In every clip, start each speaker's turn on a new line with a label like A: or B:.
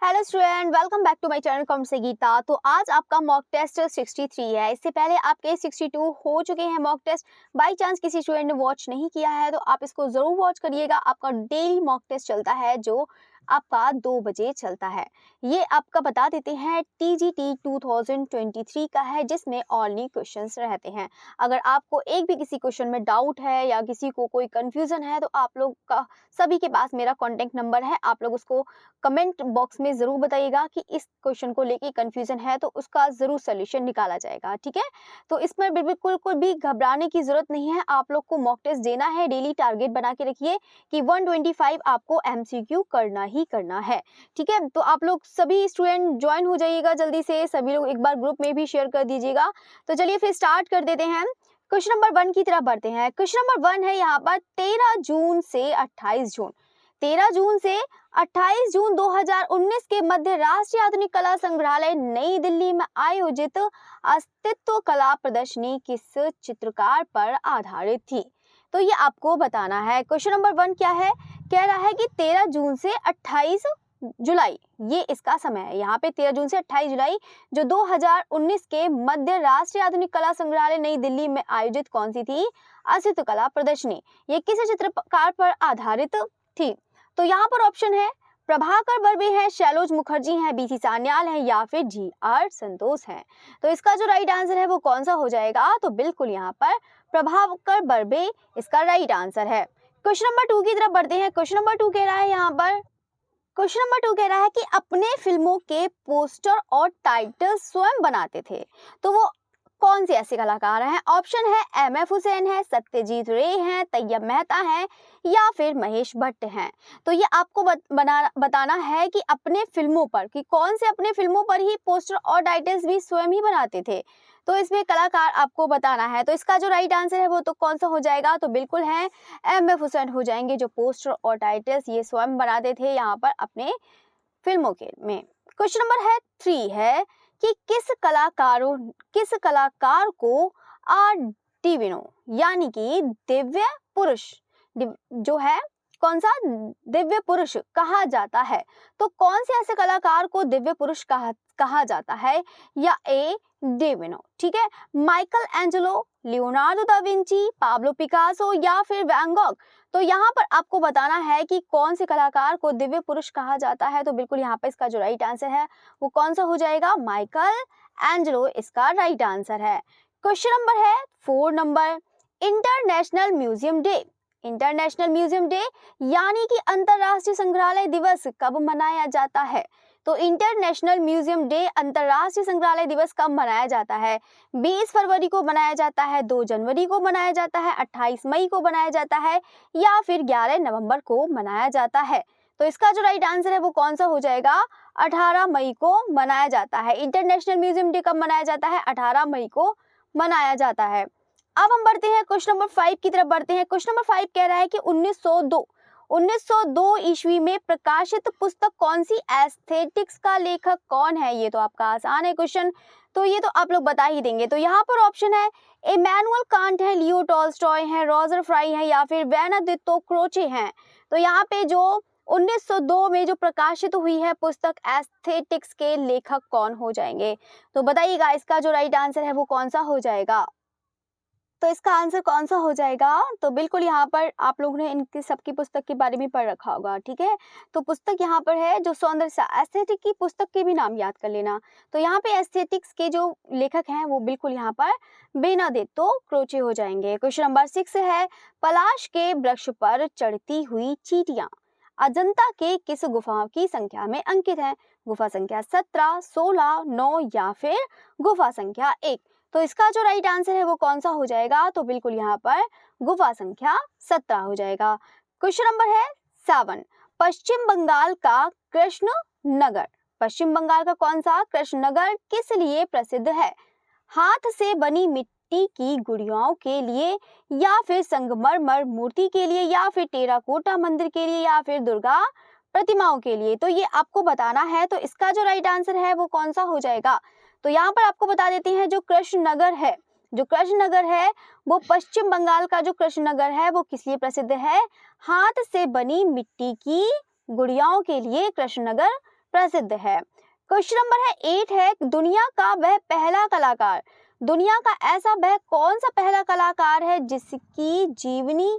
A: Hello student, welcome back to my channel commerce Geeta. तो आज आपका मॉक टेस्ट 63 है। इससे पहले आपके 62 हो चुके हैं मॉक टेस्ट। बाय चांस किसी स्टूडेंट ने वॉच नहीं किया है तो आप इसको ज़रूर वॉच करिएगा। आपका डेली मॉक टेस्ट चलता है जो आपका 2 बजे चलता है। ये आपका बता देते हैं TGT 2023 का है, जिसमें ऑनली क्वेश्चंस रहते हैं। अगर आपको एक भी किसी क्वेश्चन में डाउट है या किसी को कोई कंफ्यूजन है तो आप लोग का सभी के पास मेरा कॉन्टैक्ट नंबर है। आप लोग उसको कमेंट बॉक्स में ज़रूर बताइएगा कि इस क्वेश्चन को लेके कंफ्यूजन है तो उसका ज़रूर सोल्यूशन निकाला जाएगा, ठीक है। तो इसमें बिल्कुल भी घबराने की ज़रूरत नहीं है। आप लोग को मॉक टेस्ट देना है, डेली टारगेट बना के रखिए कि 125 आपको MCQ करना ही करना है, ठीक है। तो आप लोग सभी स्टूडेंट ज्वाइन हो जाइएगा जल्दी से, सभी लोग एक बार ग्रुप में भी शेयर कर दीजिएगा। तो चलिए फिर स्टार्ट कर देते हैं। क्वेश्चन नंबर 1 की तरफ बढ़ते हैं। क्वेश्चन नंबर 1 है यहाँ पर 13 जून से 28 जून 13 जून से 28 जून 2019 के मध्य राष्ट्रीय आधुनिक कला संग्रहालय नई दिल्ली में आयोजित अस्तित्व कला प्रदर्शनी किस चित्रकार पर आधारित थी? तो ये आपको बताना है। क्वेश्चन नंबर 1 क्या है? कह रहा है कि 13 जून से 28 जुलाई ये इसका समय है। यहाँ पे 13 जून से 28 जुलाई जो 2019 के मध्य राष्ट्रीय आधुनिक कला संग्रहालय नई दिल्ली में आयोजित कौन सी थी? अस्तित्व कला प्रदर्शनी। ये किस चित्रकार पर आधारित थी? तो यहाँ पर ऑप्शन है प्रभाकर बर्वे है, शैलोज मुखर्जी है, BC सान्याल है या फिर GR संतोष है। तो इसका जो राइट आंसर है वो कौन सा हो जाएगा? तो बिल्कुल यहाँ पर प्रभाकर बर्वे इसका राइट आंसर है। क्वेश्चन नंबर 2 की तरफ बढ़ते हैं। क्वेश्चन नंबर 2 कह रहा है यहाँ पर क्वेश्चन नंबर 2 कह रहा है कि अपने फिल्मों के पोस्टर और टाइटल स्वयं बनाते थे तो वो कौन से ऐसे कलाकार हैं? ऑप्शन है MF हुसैन है, सत्यजीत रे हैं, तैयब मेहता हैं या फिर महेश भट्ट हैं। तो ये आपको बताना है कि अपने फिल्मों पर कि कौन से अपने फिल्मों पर ही पोस्टर और टाइटल्स भी स्वयं ही बनाते थे। तो इसमें कलाकार आपको बताना है। तो इसका जो राइट आंसर है वो तो कौन सा हो जाएगा? तो बिल्कुल है MF हुसैन हो जाएंगे, जो पोस्टर और टाइटल्स ये स्वयं बनाते थे यहाँ पर अपने फिल्मों के में। क्वेश्चन नंबर 3 है कि किस कलाकार को आर डिविनो यानी कि दिव्य पुरुष जो है कौन सा दिव्य पुरुष कहा जाता है? तो कौन से ऐसे कलाकार को दिव्य पुरुष कहा जाता है? या ए डिविनो, ठीक है, Michael Angelo, Leonardo da Vinci, Pablo Picasso या फिर वैन गॉग। तो यहाँ पर आपको बताना है कि कौन से कलाकार को दिव्य पुरुष कहा जाता है। तो बिल्कुल यहाँ पर इसका जो राइट आंसर है वो कौन सा हो जाएगा? माइकल एंजेलो इसका राइट आंसर है। क्वेश्चन नंबर है 4 number, international museum day. International museum day यानी कि अंतरराष्ट्रीय संग्रहालय दिवस कब मनाया जाता है? तो इंटरनेशनल म्यूजियम डे अंतरराष्ट्रीय संग्रहालय दिवस कब मनाया जाता है? 20 फरवरी को मनाया जाता है, 2 जनवरी को मनाया जाता है, 28 मई को मनाया जाता है या फिर 11 नवंबर को मनाया जाता है। तो इसका जो राइट आंसर है वो कौन सा हो जाएगा? 18 मई को मनाया जाता है। इंटरनेशनल म्यूजियम डे कब मनाया जाता है? 18 मई को मनाया जाता है। अब हम बढ़ते हैं क्वेश्चन नंबर 5 की तरफ बढ़ते हैं। क्वेश्चन नंबर 5 कह रहा है कि 1902 ईस्वी में प्रकाशित पुस्तक कौन सी? एस्थेटिक्स का लेखक कौन है? ये तो आपका आसान है क्वेश्चन, तो ये तो आप लोग बता ही देंगे। तो यहाँ पर ऑप्शन है इमैनुअल कांट है, लियो टॉल्स्टॉय है, रॉजर फ्राई है या फिर बेनेडिक्टो क्रोचे हैं। तो यहाँ पे जो 1902 में जो प्रकाशित हुई है पुस्तक एस्थेटिक्स के लेखक कौन हो जाएंगे? तो बताइएगा इसका जो राइट आंसर है वो कौन सा हो जाएगा? तो इसका आंसर कौन सा हो जाएगा? तो बिल्कुल यहाँ पर आप लोगों ने इनकी सबकी पुस्तक के बारे में पढ़ रखा होगा, ठीक है। तो पुस्तक यहाँ पर है जो सौंदर्य एस्थेटिक की पुस्तक के भी नाम याद कर लेना। तो यहाँ पे एस्थेटिक्स के जो लेखक हैं वो बिल्कुल यहाँ पर बेनेडिक्टो क्रोचे हो जाएंगे। क्वेश्चन नंबर 6 है पलाश के वृक्ष पर चढ़ती हुई चींटियां अजंता के किस गुफा की संख्या में अंकित है? गुफा संख्या 17, 16, 9 या फिर गुफा संख्या 1। तो इसका जो राइट आंसर है वो कौन सा हो जाएगा? तो बिल्कुल यहाँ पर गुफा संख्या 17 हो जाएगा। क्वेश्चन नंबर है 7, पश्चिम बंगाल का कृष्ण नगर। पश्चिम बंगाल का कौन सा कृष्ण नगर किस लिए प्रसिद्ध है? हाथ से बनी मिट्टी की गुड़ियाओं के लिए या फिर संगमरमर मूर्ति के लिए या फिर टेराकोटा मंदिर के लिए या फिर दुर्गा प्रतिमाओं के लिए? तो ये आपको बताना है। तो इसका जो राइट आंसर है वो कौन सा हो जाएगा? तो यहाँ पर आपको बता देते हैं जो कृष्णनगर है वो पश्चिम बंगाल का जो कृष्णनगर है वो किस लिए प्रसिद्ध है? हाथ से बनी मिट्टी की गुड़ियाओं के लिए कृष्णनगर प्रसिद्ध है। क्वेश्चन नंबर है 8 है, दुनिया का वह पहला कलाकार, दुनिया का ऐसा वह कौन सा पहला कलाकार है जिसकी जीवनी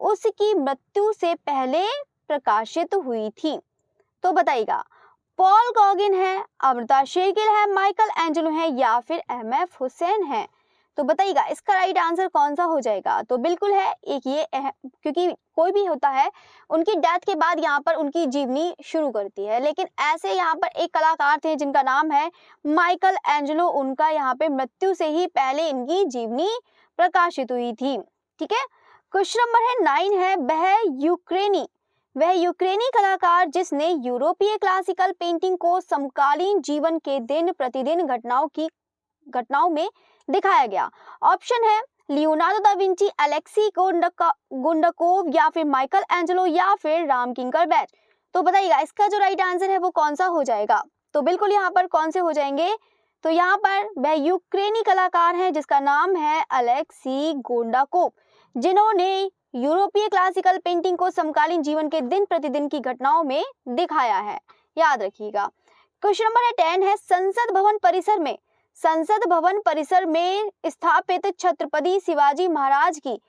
A: उसकी मृत्यु से पहले प्रकाशित हुई थी? तो बताइएगा, पॉल गॉगिन है, अमृता शेरगिल है, माइकल एंजेलो है या फिर एमएफ हुसैन है? तो बताइएगा इसका राइट आंसर कौन सा हो जाएगा? तो बिल्कुल है एक ये क्योंकि कोई भी होता है उनकी डेथ के बाद यहाँ पर उनकी जीवनी शुरू करती है, लेकिन ऐसे यहाँ पर एक कलाकार थे जिनका नाम है माइकल एंजेलो, उनका यहाँ पे मृत्यु से ही पहले इनकी जीवनी प्रकाशित हुई थी। ठीक है, क्वेश्चन नंबर है 9 है, वह यूक्रेनी कलाकार जिसने यूरोपीय क्लासिकल पेंटिंग को समकालीन जीवन के दिन प्रतिदिन घटनाओं में दिखाया गया। ऑप्शन है लियोनार्डो दा विंची, अलेक्सी गुंडकोव या फिर माइकल एंजेलो या फिर राम किंकरबैच। तो बताइएगा इसका जो राइट आंसर है वो कौन सा हो जाएगा? तो बिल्कुल यहाँ पर कौन से हो जाएंगे? तो यहाँ पर वह यूक्रेनी कलाकार है जिसका नाम है अलेक्सी गुंडाकोव, जिन्होंने यूरोपीय क्लासिकल पेंटिंग को समकालीन जीवन के दिन प्रतिदिन की घटनाओं में दिखाया है, याद रखिएगा। क्वेश्चन नंबर है 10 है, संसद भवन परिसर में स्थापित छत्रपति शिवाजी महाराज की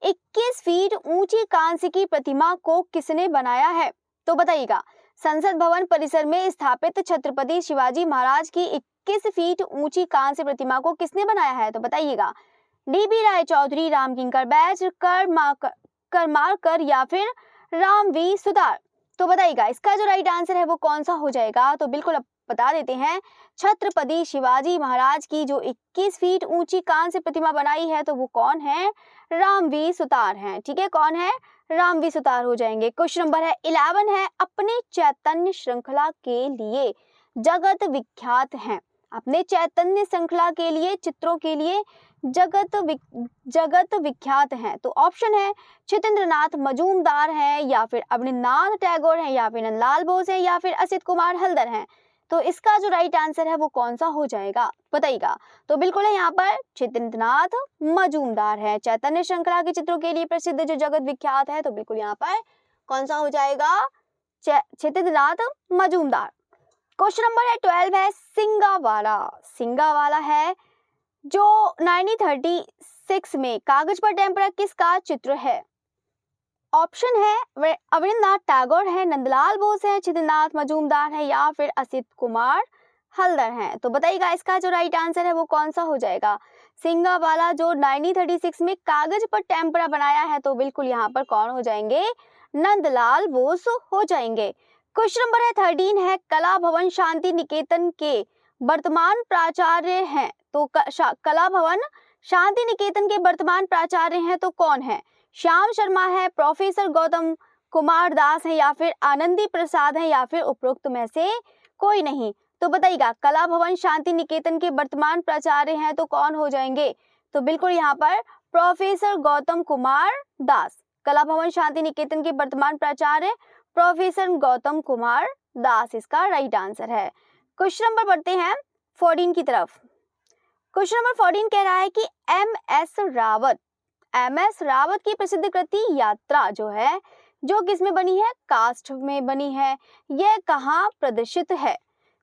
A: 21 फीट ऊंची कांस्य की प्रतिमा को किसने बनाया है? तो बताइएगा संसद भवन परिसर में स्थापित छत्रपति शिवाजी महाराज की 21 फीट ऊंची कांस्य प्रतिमा को किसने बनाया है? तो बताइएगा डीबी राय चौधरी, राम किंकरबैच, करमाकर या फिर रामवी सुतार। तो बताइएगा इसका जो राइट आंसर है वो कौन सा हो जाएगा? तो बिल्कुल बता देते हैं, छत्रपति शिवाजी महाराज की जो 21 फीट ऊंची कांस्य प्रतिमा बनाई है तो वो कौन है? रामवी सुतार हैं। ठीक है, कौन है? रामवी सुतार हो जाएंगे। क्वेश्चन नंबर है 11 है, अपने चैतन्य श्रृंखला के लिए जगत विख्यात हैं, अपने चैतन्य श्रृंखला के लिए चित्रों के लिए जगत विख्यात हैं। तो ऑप्शन है छितेंद्रनाथ मजूमदार है या फिर अवनींद्रनाथ टैगोर है या फिर नंदलाल बोस है या फिर असित कुमार हल्दर हैं। तो इसका जो राइट आंसर है वो कौन सा हो जाएगा? बताइएगा। तो बिल्कुल है यहाँ पर छितेंद्रनाथ मजूमदार है, चैतन्य श्रृंखला के चित्रों के लिए प्रसिद्ध जो जगत विख्यात है। तो बिल्कुल यहाँ पर कौन सा हो जाएगा? छितेंद्रनाथ मजूमदार। क्वेश्चन नंबर है 12 है, सिंगावाला है जो 1936 में कागज पर टेम्परा किसका चित्र है? ऑप्शन है अवनींद्रनाथ टैगोर है, नंदलाल बोस है, छितेंद्रनाथ मजूमदार है या फिर असित कुमार हल्दर हैं। तो बताइएगा इसका जो राइट आंसर है वो कौन सा हो जाएगा? सिंगावाला जो 1936 में कागज पर टेम्परा बनाया है तो बिल्कुल यहाँ पर कौन हो जाएंगे? नंदलाल बोस हो जाएंगे। क्वेश्चन नंबर है 13 है, कला भवन शांति निकेतन के वर्तमान प्राचार्य हैं। तो कला भवन शांति निकेतन के वर्तमान प्राचार्य हैं तो कौन है? श्याम शर्मा है, प्रोफेसर गौतम कुमार दास है या फिर आनंदी प्रसाद है या फिर उपरोक्त में से कोई नहीं। तो बताइएगा कला भवन शांति निकेतन के वर्तमान प्राचार्य हैं तो कौन हो जाएंगे? तो बिल्कुल यहाँ पर प्रोफेसर गौतम कुमार दास, कला भवन शांति निकेतन के वर्तमान प्राचार्य प्रोफेसर गौतम कुमार दास इसका राइट आंसर है। क्वेश्चन नंबर बढ़ते हैं 14 की तरफ। क्वेश्चन नंबर 14 कह रहा है कि एम एस रावत की प्रसिद्ध कृति यात्रा जो है जो किस में बनी है? कास्ट में बनी है। यह कहाँ प्रदर्शित है?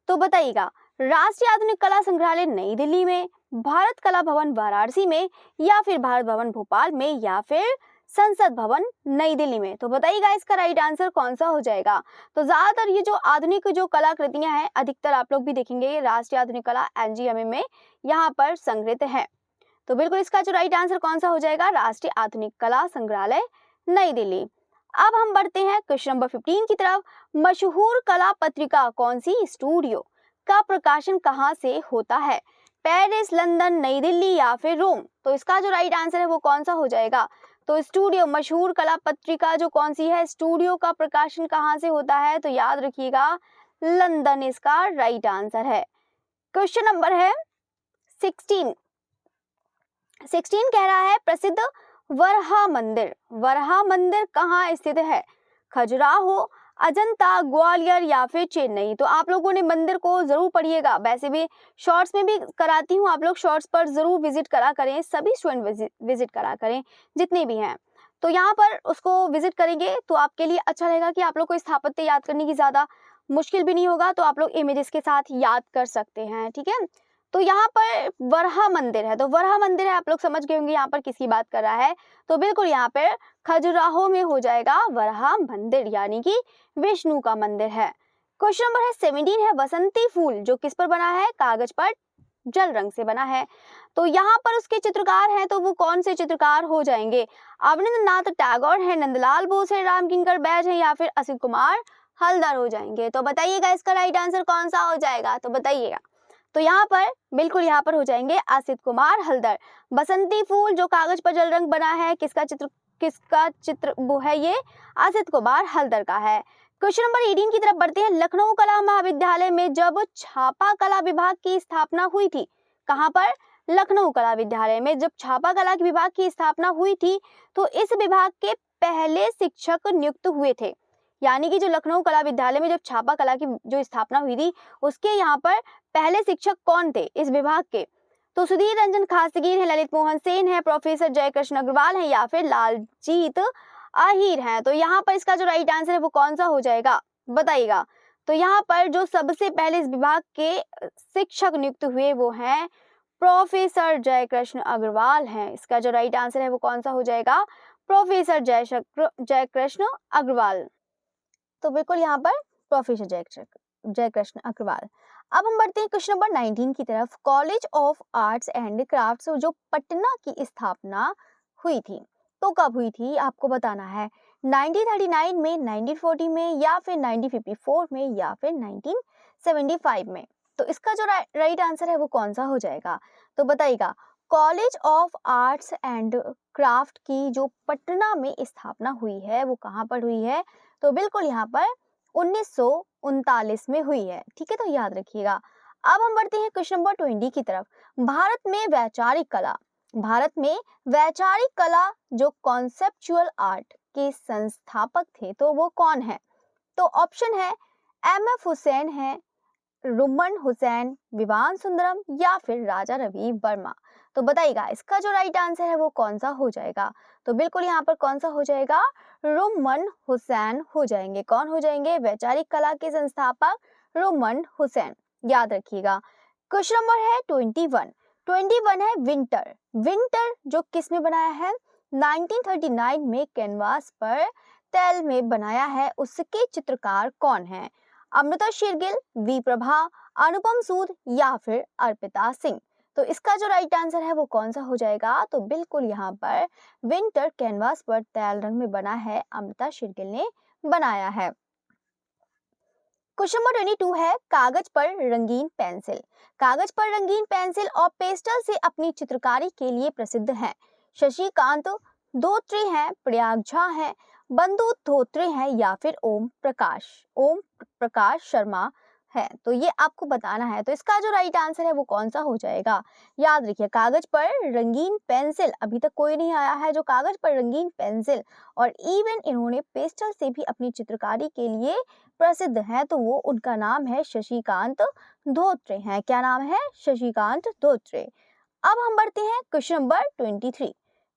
A: तो बताइएगा राष्ट्रीय आधुनिक कला संग्रहालय नई दिल्ली में, भारत कला भवन वाराणसी में या फिर भारत भवन भोपाल में या फिर संसद भवन नई दिल्ली में। तो बताइएगा इसका राइट आंसर कौन सा हो जाएगा? तो ज्यादातर ये जो आधुनिक जो कलाकृतियां हैं अधिकतर आप लोग भी देखेंगे राष्ट्रीय आधुनिक कला एनजीएमए में यहाँ पर संग्रहित है। तो बिल्कुल इसका जो राइट आंसर कौन सा हो जाएगा? राष्ट्रीय आधुनिक कला संग्रहालय नई दिल्ली। अब हम बढ़ते हैं क्वेश्चन नंबर 15 की तरफ। मशहूर कला पत्रिका कौन सी स्टूडियो का प्रकाशन कहाँ से होता है? पेरिस, लंदन, नई दिल्ली या फिर रोम। तो इसका जो राइट आंसर है वो कौन सा हो जाएगा? तो स्टूडियो, मशहूर कला पत्रिका जो कौन सी है, स्टूडियो का प्रकाशन कहाँ से होता है? तो याद रखिएगा लंदन इसका राइट आंसर है। क्वेश्चन नंबर है 16 कह रहा है प्रसिद्ध वरहा मंदिर कहाँ स्थित है? खजुराहो, अजंता, ग्वालियर या फिर चेन्नई। तो आप लोगों ने मंदिर को जरूर पढ़िएगा, वैसे भी शॉर्ट्स में भी कराती हूँ, आप लोग शॉर्ट्स पर जरूर विजिट करा करें, सभी स्टूडेंट विजिट करा करें जितने भी हैं। तो यहाँ पर उसको विजिट करेंगे तो आपके लिए अच्छा रहेगा कि आप लोग को स्थापत्य याद करने की ज़्यादा मुश्किल भी नहीं होगा, तो आप लोग इमेजेस के साथ याद कर सकते हैं, ठीक है। तो यहाँ पर वरहा मंदिर है, तो वरहा मंदिर है, आप लोग समझ गए होंगे यहाँ पर किसकी बात कर रहा है। तो बिल्कुल यहाँ पे खजुराहो में हो जाएगा वरहा मंदिर, यानी कि विष्णु का मंदिर है। क्वेश्चन नंबर है 17 है बसंती फूल जो किस पर बना है, कागज पर जल रंग से बना है। तो यहाँ पर उसके चित्रकार हैं, तो वो कौन से चित्रकार हो जाएंगे, अवनींद्रनाथ टैगोर है, नंदलाल बोस है, रामकिंकर बैज है, या फिर असित कुमार हल्दर हो जाएंगे। तो बताइएगा इसका राइट आंसर कौन सा हो जाएगा, तो बताइएगा। तो यहाँ पर बिल्कुल यहाँ पर हो जाएंगे असित कुमार हल्दर। बसंती फूल जो कागज पर जल रंग बना है, किसका चित्र वो है, ये असित कुमार हल्दर का है। क्वेश्चन नंबर 18 की तरफ बढ़ते हैं। लखनऊ कला महाविद्यालय में जब छापा कला विभाग की स्थापना हुई थी, कहाँ पर, लखनऊ कला विद्यालय में जब छापा कला विभाग की स्थापना हुई थी, तो इस विभाग के पहले शिक्षक नियुक्त हुए थे। यानी कि जो लखनऊ कला विद्यालय में जब छापा कला की जो स्थापना हुई थी, उसके यहाँ पर पहले शिक्षक कौन थे इस विभाग के, तो सुधीर रंजन खासगीर है, ललित मोहन सेन है, प्रोफेसर जयकृष्ण अग्रवाल है, या फिर लालजीत आहिर है। तो यहाँ पर इसका जो राइट आंसर है वो कौन सा हो जाएगा, बताइएगा। तो यहाँ पर जो सबसे पहले इस विभाग के शिक्षक नियुक्त हुए वो हैं प्रोफेसर जयकृष्ण अग्रवाल हैं। इसका जो राइट आंसर है वो कौन सा हो जाएगा, प्रोफेसर जयकृष्ण अग्रवाल। तो बिल्कुल यहाँ पर प्रोफेसर जयकृष्ण अग्रवाल। अब हम बढ़ते हैं क्वेश्चन नंबर 19 की तरफ। College of arts and crafts जो पटना की स्थापना हुई थी, तो कब हुई थी आपको बताना है, 1939 में, 1940 में, या फिर 1954 में, या फिर 1975 में। तो इसका जो राइट आंसर है वो कौन सा हो जाएगा, तो बताइएगा। College of arts and craft की जो पटना में स्थापना हुई है वो कहाँ पर हुई है, तो बिल्कुल यहाँ पर 1939 में हुई है, ठीक है, तो याद रखिएगा। अब हम बढ़ते हैं क्वेश्चन नंबर 20 की तरफ। भारत में वैचारिक कला जो कॉन्सेप्चुअल आर्ट के संस्थापक थे, तो वो कौन है, तो ऑप्शन है एम.एफ. हुसैन है, रुमन हुसैन, विवान सुंदरम, या फिर राजा रवि वर्मा। तो बताइएगा इसका जो राइट आंसर है वो कौन सा हो जाएगा, तो बिल्कुल यहाँ पर कौन सा हो जाएगा, रुमन हुसैन हो जाएंगे। कौन हो जाएंगे, वैचारिक कला के संस्थापक रुमन हुसैन, याद रखिएगा। क्वेश्चन नंबर है 21 है विंटर जो किस में बनाया है, 1939 में कैनवास पर तेल में बनाया है, उसके चित्रकार कौन है, अमृता शेरगिल, वी प्रभा, अनुपम सूद, या फिर अर्पिता सिंह। तो इसका जो राइट आंसर है वो कौन सा हो जाएगा, तो बिल्कुल यहाँ पर विंटर कैनवास पर तेल रंग में बना है, अमृता शेरगिल ने बनाया है। क्वेश्चन नंबर 22 है कागज पर रंगीन पेंसिल और पेस्टल से अपनी चित्रकारी के लिए प्रसिद्ध हैं शशिकांत धोत्रे हैं, प्रयाग झा है, बंधु धोत्रे हैं, या फिर ओम प्रकाश शर्मा है। तो ये आपको बताना है, तो इसका जो राइट आंसर है वो कौन सा हो जाएगा, याद रखिए। कागज पर रंगीन पेंसिल, अभी तक कोई नहीं आया है जो कागज पर रंगीन पेंसिल और इवन इन्होंने पेस्टल से भी अपनी चित्रकारी के लिए प्रसिद्ध है, तो वो उनका नाम है शशिकांत धोत्रे हैं। क्या नाम है, शशिकांत धोत्रे। अब हम बढ़ते हैं क्वेश्चन नंबर 23।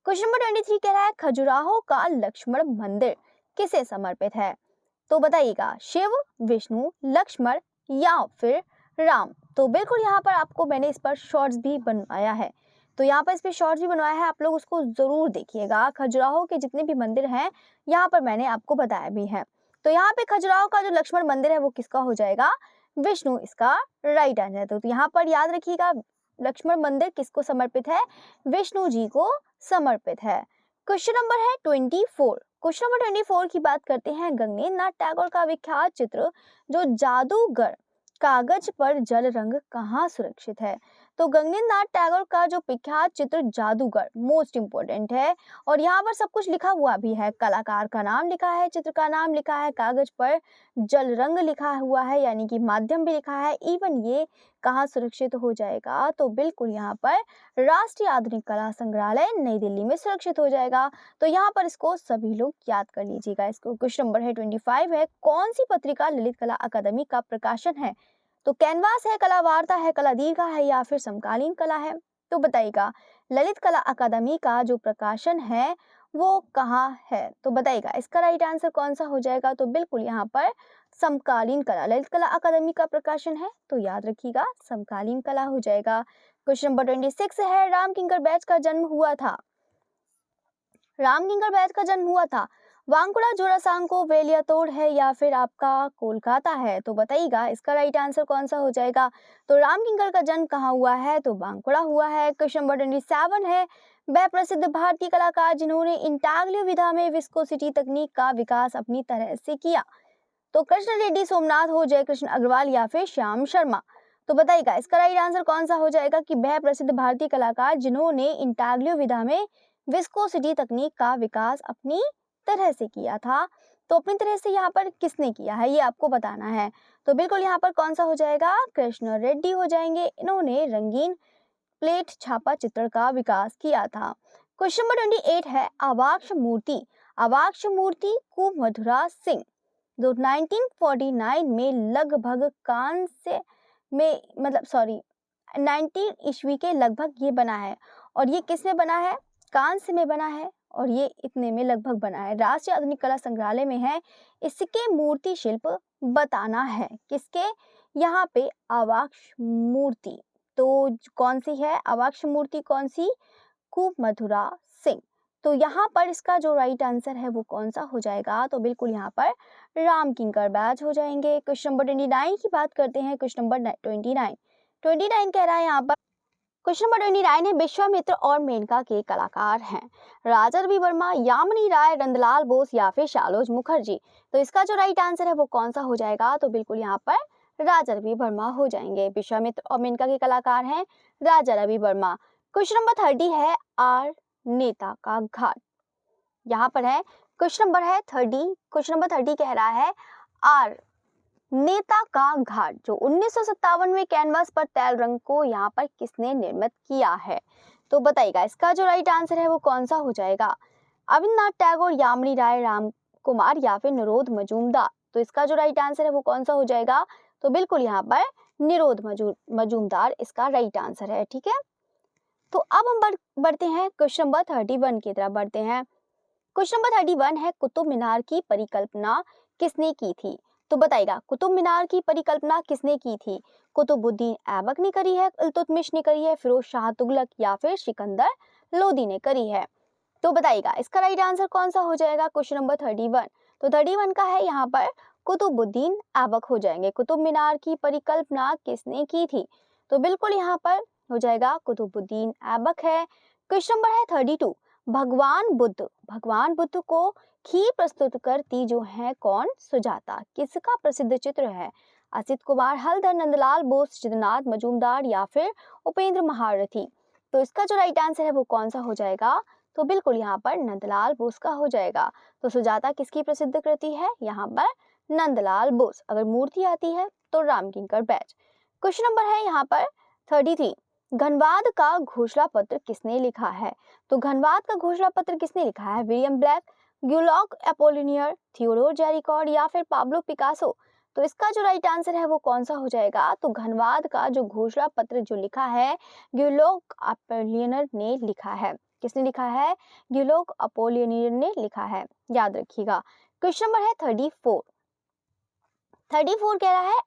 A: क्वेश्चन नंबर 23 कह रहा है खजुराहो का लक्ष्मण मंदिर किसे समर्पित है, तो बताइएगा शिव, विष्णु, लक्ष्मण, या फिर राम। तो बिल्कुल यहाँ पर आपको मैंने इस पर शॉर्ट्स भी बनवाया है, तो यहाँ पर इस पर शॉर्ट्स भी बनवाया है, आप लोग उसको जरूर देखिएगा। खजुराहो के जितने भी मंदिर हैं यहाँ पर मैंने आपको बताया भी है। तो यहाँ पे खजुराहो का जो लक्ष्मण मंदिर है वो किसका हो जाएगा, विष्णु इसका राइट आंसर है। तो यहाँ पर याद रखिएगा लक्ष्मण मंदिर किसको समर्पित है, विष्णु जी को समर्पित है। क्वेश्चन नंबर है 24। क्वेश्चन नंबर 24 की बात करते हैं। गगनेंद्र नाथ टैगोर का विख्यात चित्र जो जादूगर कागज पर जल रंग कहाँ सुरक्षित है, तो गगनेंद्र नाथ टैगोर का जो विख्यात चित्र जादूगर मोस्ट इंपोर्टेंट है, और यहाँ पर सब कुछ लिखा हुआ भी है, कलाकार का नाम लिखा है, चित्र का नाम लिखा है, कागज पर जल रंग लिखा हुआ है, यानी कि माध्यम भी लिखा है, इवन ये कहाँ सुरक्षित हो जाएगा, तो बिल्कुल यहाँ पर राष्ट्रीय आधुनिक कला संग्रहालय नई दिल्ली में सुरक्षित हो जाएगा। तो यहाँ पर इसको सभी लोग याद कर लीजिएगा। इसको क्वेश्चन नंबर है 25 है कौन सी पत्रिका ललित कला अकादमी का प्रकाशन है, तो कैनवास है, कला वार्ता है, कला दीर्घा है, या फिर समकालीन कला है। तो बताइएगा ललित कला अकादमी का जो प्रकाशन है वो कहाँ है, तो बताइएगा इसका राइट आंसर कौन सा हो जाएगा, तो बिल्कुल यहाँ पर समकालीन कला ललित कला अकादमी का प्रकाशन है, तो याद रखिएगा समकालीन कला हो जाएगा। क्वेश्चन नंबर 26 है, राम किंकर बैच का जन्म हुआ था। राम किंकर बैच का जन्म हुआ था वांकुड़ा, जोरासांको, वेलियातोड़ है या फिर आपका कोलकाता है, तो बताइएगा इसका राइट आंसर कौन सा हो जाएगा। तो राम किंकर का जन्म कहाँ हुआ है, तो वांकुड़ा हुआ है। क्वेश्चन नंबर 27 है, वह प्रसिद्ध भारतीय कलाकार जिन्होंने इंटाग्लियो विधा में विस्कोसिटी तकनीक का विकास अपनी तरह से किया, तो कृष्ण रेड्डी, सोमनाथ हो, जयकृष्ण अग्रवाल या फिर श्याम शर्मा, तो बताइएगा इसका राइट आंसर कौन सा हो जाएगा कि वह प्रसिद्ध भारतीय कलाकार जिन्होंने इंटाग्लियो विधा में विस्कोसिटी तकनीक का विकास अपनी तरह से किया था। तो अपनी तरह से यहाँ पर किसने किया है ये आपको बताना है, तो बिल्कुल यहाँ पर कौन सा हो जाएगा, कृष्ण रेड्डी हो जाएंगे। इन्होंने रंगीन प्लेट छापा चित्र का विकास किया था। क्वेश्चन नंबर 28 है, आवाक्ष मूर्ति। आवाक्ष मूर्ति कुमधुरा सिंह जो 1949 में लगभग कांस्य में 19 ईस्वी के लगभग ये बना है, और ये किस में बना है, कांस्य में बना है, और ये इतने में लगभग बना है। राष्ट्रीय आधुनिक कला संग्रहालय में है। इसके मूर्ति शिल्प बताना है, किसके, यहाँ पे आवाक्ष मूर्ति, तो कौन सी है आवाक्ष मूर्ति, कौन सी, कुमधुरा सिंह। तो यहाँ पर इसका जो राइट आंसर है वो कौन सा हो जाएगा, तो बिल्कुल यहाँ पर राम किंकर बैच हो जाएंगे। क्वेश्चन नंबर 29 की बात करते हैं। क्वेश्चन नंबर 29 कह रहा है यहाँ पर, क्वेश्चन नंबर 29 है, विश्वामित्र और मेनका के कलाकार हैं राजा रवि वर्मा, यामिनी राय, नंदलाल बोस या फिर शालोज मुखर्जी, तो इसका जो राइट आंसर है वो कौन सा हो जाएगा, तो बिल्कुल यहाँ पर राजा रवि वर्मा हो जाएंगे। विश्वामित्र और मेनका के कलाकार हैं राजा रवि वर्मा। क्वेश्चन नंबर 30 है, आर नेता का घाट, यहाँ पर है क्वेश्चन नंबर है 30। क्वेश्चन नंबर 30 कह रहा है, आर नेता का घाट जो 1957 में कैनवास पर तैल रंग को यहाँ पर किसने निर्मित किया है, तो बताइएगा इसका जो राइट आंसर है वो कौन सा हो जाएगा, अविनाश टैगोर, यामिनी राय, राम कुमार या फिर निरोध मजूमदार, तो इसका जो राइट आंसर है वो कौन सा हो जाएगा, तो बिल्कुल यहाँ पर निरोध मजूमदार इसका राइट आंसर है। ठीक है, तो अब हम बढ़ते हैं क्वेश्चन नंबर 31 की तरफ बढ़ते हैं। क्वेश्चन नंबर 31 है, कुतुब मीनार की परिकल्पना किसने की थी, तो बताइएगा कुतुब मीनार की परिकल्पना किसने की थी, कुतुबुद्दीन ऐबक ने करी है, इल्तुतमिश ने करी है, फिरोज शाह तुगलक या फिर सिकंदर लोदी ने करी है, तो बताइएगा इसका राइट आंसर कौन सा हो जाएगा। क्वेश्चन नंबर 31, तो 31 का है यहाँ पर कुतुबुद्दीन ऐबक हो जाएंगे। कुतुब मीनार की परिकल्पना किसने की थी, तो बिल्कुल यहाँ पर हो जाएगा कुतुबुद्दीन ऐबक है। क्वेश्चन नंबर है 32, भगवान बुद्ध को खीर प्रस्तुत करती जो है कौन, सुजाता, किसका प्रसिद्ध चित्र है, असित कुमार हल्दर, नंदलाल बोस, सिद्धनाथ मजूमदार या फिर उपेंद्र महारथी, तो इसका जो राइट आंसर है वो कौन सा हो जाएगा, तो बिल्कुल यहाँ पर नंदलाल बोस का हो जाएगा। तो सुजाता किसकी प्रसिद्ध कृति है, यहाँ पर नंदलाल बोस। अगर मूर्ति आती है तो राम किंकर बैच। क्वेश्चन नंबर है यहाँ पर 33, घनवाद का घोषणा पत्र किसने लिखा है, तो घनवाद का घोषणा पत्र किसने लिखा है, विलियम ब्लैक, ग्यूलॉक एपोलिनियर, थियोडोर जेरिकॉर्ड या फिर पाब्लो पिकासो, तो इसका जो राइट आंसर है वो कौन सा हो जाएगा, तो घनवाद का जो घोषणा पत्र जो लिखा है ग्यूलॉक एपोलिनियर ने लिखा है, किसने लिखा है, ग्यूलॉक एपोलिनियर ने लिखा है, याद रखिएगा। क्वेश्चन नंबर है 34 कह रहा है,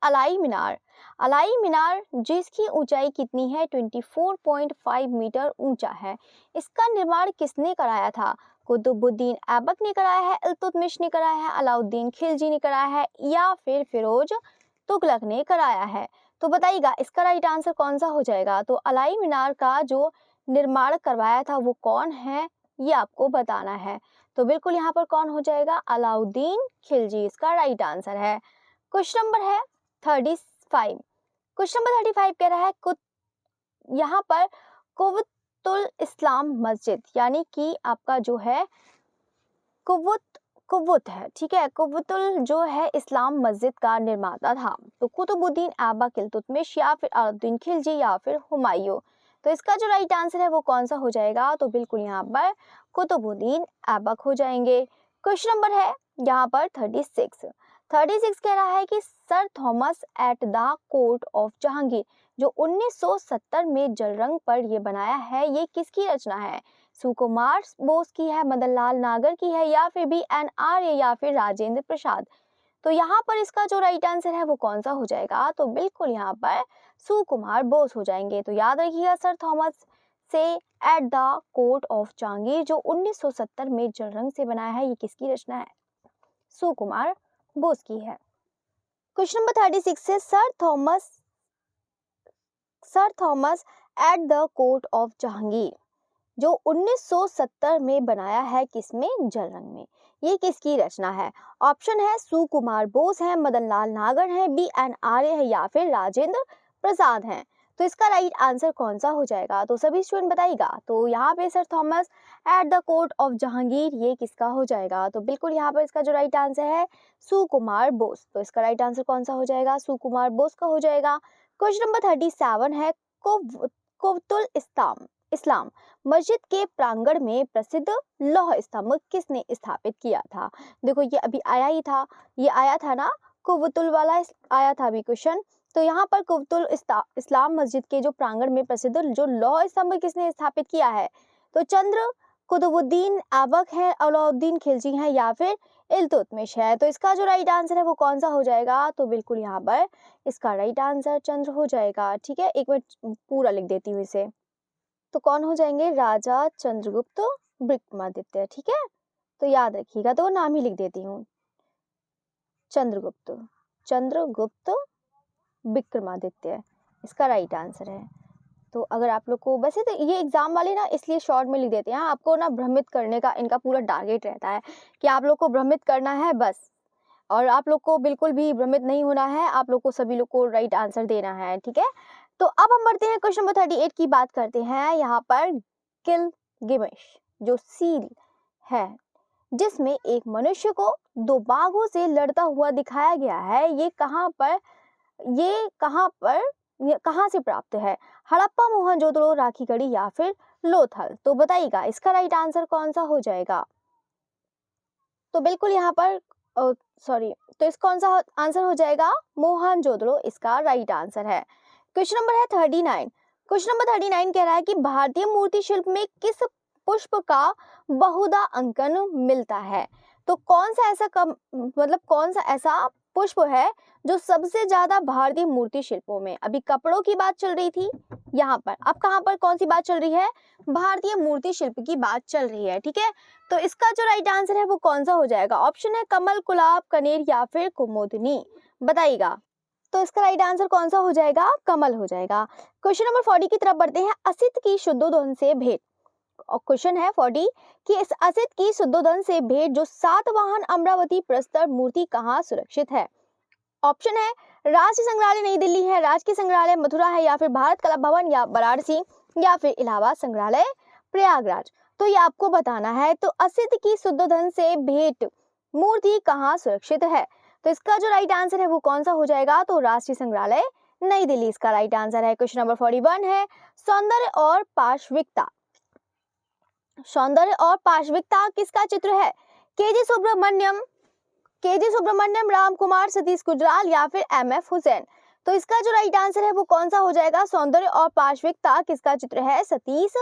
A: अलाई मीनार जिसकी ऊंचाई कितनी है, 24.5 मीटर ऊंचा है, इसका निर्माण किसने कराया था, कुतुबुद्दीन ऐबक ने कराया है, इल्तुतमिश ने कराया है, अलाउद्दीन खिलजी ने कराया है या फिर फिरोज तुगलक ने कराया है, तो बताइएगा इसका राइट आंसर कौन सा हो जाएगा। तो अलाई मीनार का जो निर्माण करवाया था वो कौन है ये आपको बताना है, तो बिल्कुल यहाँ पर कौन हो जाएगा, अलाउद्दीन खिलजी इसका राइट आंसर है। क्वेश्चन नंबर है 35, क्वेश्चन नंबर 35 कह रहा है यहाँ पर कुव्वतुल इस्लाम मस्जिद यानी कि आपका जो है कुव्वत है, ठीक है, कुव्वतुल जो है इस्लाम मस्जिद का निर्माता था, तो कुतुबुद्दीन ऐबक, इल्तुतमिश या फिर अलाउद्दीन खिलजी या फिर हुमायूं, तो इसका जो राइट आंसर है वो कौन सा हो जाएगा, तो बिल्कुल यहाँ पर कुतुबुद्दीन ऐबक हो जाएंगे। क्वेश्चन नंबर है यहाँ पर 36 कह रहा है कि sir Thomas at the court of Jahangir जो 1970 में जल रंग पर ये बनाया है ये किसकी रचना है, सुकुमार बोस की है, मदन लाल नागर की है या फिर BNR या फिर राजेंद्र प्रसाद, तो यहाँ पर इसका जो राइट आंसर है वो कौन सा हो जाएगा, तो बिल्कुल यहाँ पर सुकुमार बोस हो जाएंगे। तो याद रखिएगा सर थॉमस से at the court of Jahangir जो 1970 में जल रंग से बनाया है, ये किसकी रचना है, सुकुमार बोस की है। क्वेश्चन नंबर 36 से sir Thomas at the court of Jahangir जो 1970 में बनाया है, किसमें, जल रंग में, ये किसकी रचना है। ऑप्शन है सुकुमार बोस है, मदन लाल नागर है, BN आर्य है या फिर राजेंद्र प्रसाद है। तो इसका राइट आंसर कौन सा हो जाएगा, तो सभी स्टूडेंट बताइएगा। तो यहाँ पे sir Thomas at the court of Jahangir ये किसका हो जाएगा, तो बिल्कुल यहाँ पर इसका जो राइट आंसर है सुकुमार बोस। तो इसका राइट आंसर कौन सा हो जाएगा, सुकुमार बोस का हो जाएगा। क्वेश्चन नंबर 37 है कुव्वतुल इस्लाम मस्जिद के प्रांगण में प्रसिद्ध लौह स्तंभ किसने स्थापित किया था। देखो ये अभी आया ही था, ये आया था ना, कुव्वतुल वाला आया था अभी क्वेश्चन। तो यहाँ पर कुव्वतुल इस्लाम मस्जिद के जो प्रांगण में प्रसिद्ध जो लौह स्तंभ किसने स्थापित किया है, तो चंद्र कुतुबुद्दीन ऐबक है, अलाउद्दीन खिलजी है या फिर इल्तुतमिश है। तो इसका जो राइट आंसर है वो कौन सा हो जाएगा, तो बिल्कुल यहाँ पर इसका राइट आंसर चंद्र हो जाएगा। ठीक है, एक मिनट पूरा लिख देती हूँ इसे। तो कौन हो जाएंगे, राजा चंद्रगुप्त विक्रमादित्य। ठीक है, तो याद रखिएगा, तो नाम ही लिख देती हूँ, चंद्रगुप्त विक्रमादित्य इसका राइट आंसर है। तो अगर आप लोग को, वैसे तो ये एग्जाम वाले ना इसलिए शॉर्ट में लिख देते हैं, आपको ना भ्रमित करने का इनका पूरा टारगेट रहता है कि आप लोग को भ्रमित करना है बस, और आप लोग को बिल्कुल भी भ्रमित नहीं होना है, आप लोग को सभी लोग को राइट आंसर देना है। ठीक है, तो अब हम बढ़ते हैं क्वेश्चन नंबर 38 की बात करते हैं। यहाँ पर गिलगिमेश जो सील है जिसमें एक मनुष्य को दो बाघों से लड़ता हुआ दिखाया गया है, ये कहाँ से प्राप्त है, हड़प्पा, मोहनजोदड़ो, राखीगढ़ी या फिर लोथल। तो बताइएगा इसका राइट आंसर कौन सा हो जाएगा, तो बिल्कुल यहाँ पर तो इसका कौन सा आंसर हो जाएगा, मोहनजोदड़ो इसका राइट आंसर है। क्वेश्चन नंबर है 39। क्वेश्चन नंबर 39 कह रहा है कि भारतीय मूर्ति शिल्प में किस पुष्प का बहुधा अंकन मिलता है। तो कौन सा ऐसा पुष्प है जो सबसे ज्यादा भारतीय मूर्ति शिल्पों में, अभी कपड़ों की बात चल रही थी यहाँ पर, अब कहाँ पर कौन सी बात चल रही है, भारतीय मूर्ति शिल्प की बात चल रही है। ठीक है, तो इसका जो राइट आंसर है वो कौन सा हो जाएगा, ऑप्शन है कमल, गुलाब, कनेर या फिर कुमुदनी, बताइएगा। तो इसका राइट आंसर कौन सा हो जाएगा, कमल हो जाएगा। क्वेश्चन नंबर 40 की तरफ बढ़ते हैं। असित की शुद्धोधन से भेंट, और क्वेश्चन है 40 कि इस असित की शुद्धोधन से भेंट जो सातवाहन अमरावती प्रस्तर मूर्ति कहाँ सुरक्षित है। ऑप्शन है राष्ट्रीय संग्रहालय नई दिल्ली है, राजकीय संग्रहालय मथुरा है या फिर भारत कला भवन या वाराणसी या फिर इलाहाबाद संग्रहालय प्रयागराज। तो ये आपको बताना है। तो असित की शुद्धोधन से भेंट मूर्ति कहाँ सुरक्षित है, तो इसका जो राइट आंसर है वो कौन सा हो जाएगा, तो राष्ट्रीय संग्रहालय नई दिल्ली इसका राइट आंसर है। क्वेश्चन नंबर 41 है सौंदर्य और पाशविकता किसका चित्र है, केजी सुब्रमण्यम, राम कुमार, सतीश गुजराल या फिर MF हुसैन। तो इसका जो राइट आंसर है वो कौन सा हो जाएगा, सौंदर्य और पाशविकता किसका चित्र है, सतीश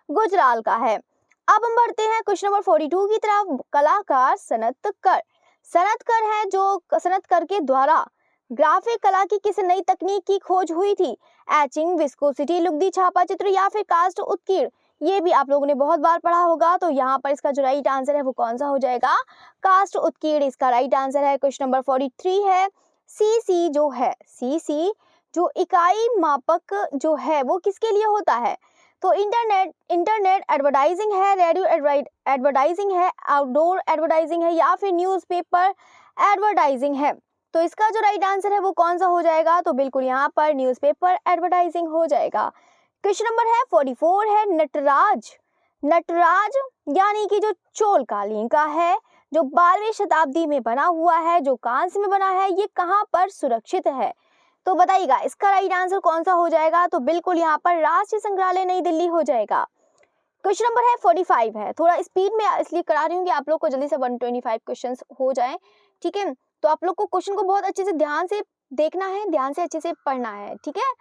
A: गुजराल का है। अब हम बढ़ते हैं क्वेश्चन नंबर 42 की तरफ। कलाकार सनतकर है जो सनतकर के द्वारा ग्राफिक कला की किस नई तकनीक की खोज हुई थी, एचिंग, विस्कोसिटी, लुगदी छापा चित्र या फिर कास्ट उत्कीर्ण। ये भी आप लोगों ने बहुत बार पढ़ा होगा। तो यहाँ पर इसका जो राइट आंसर है वो कौन सा हो जाएगा, कास्ट उत्कीर्ण इसका राइट आंसर है। क्वेश्चन नंबर 43 है सीसी जो इकाई मापक जो है वो किसके लिए होता है, तो इंटरनेट एडवर्टाइजिंग है, रेडियो एडवर्टाइजिंग है, आउटडोर एडवर्टाइजिंग है या फिर न्यूज़पेपर एडवर्टाइजिंग है। तो इसका जो राइट आंसर है वो कौन सा हो जाएगा, तो बिल्कुल यहाँ पर न्यूज़पेपर एडवर्टाइजिंग हो जाएगा। क्वेश्चन नंबर है 44 है नटराज यानी कि जो चोल कालीन का है जो 12वीं शताब्दी में बना हुआ है, जो कांस्य में बना है, ये कहाँ पर सुरक्षित है, तो बताइएगा इसका राइट आंसर कौन सा हो जाएगा, तो बिल्कुल यहाँ पर राष्ट्रीय संग्रहालय नई दिल्ली हो जाएगा। क्वेश्चन नंबर है 45 है, थोड़ा स्पीड में इसलिए करा रही हूँ कि आप लोग को जल्दी से 125 क्वेश्चंस हो जाएं। ठीक है, तो आप लोग को क्वेश्चन को बहुत अच्छे से ध्यान से देखना है, ध्यान से अच्छे से पढ़ना है। ठीक है,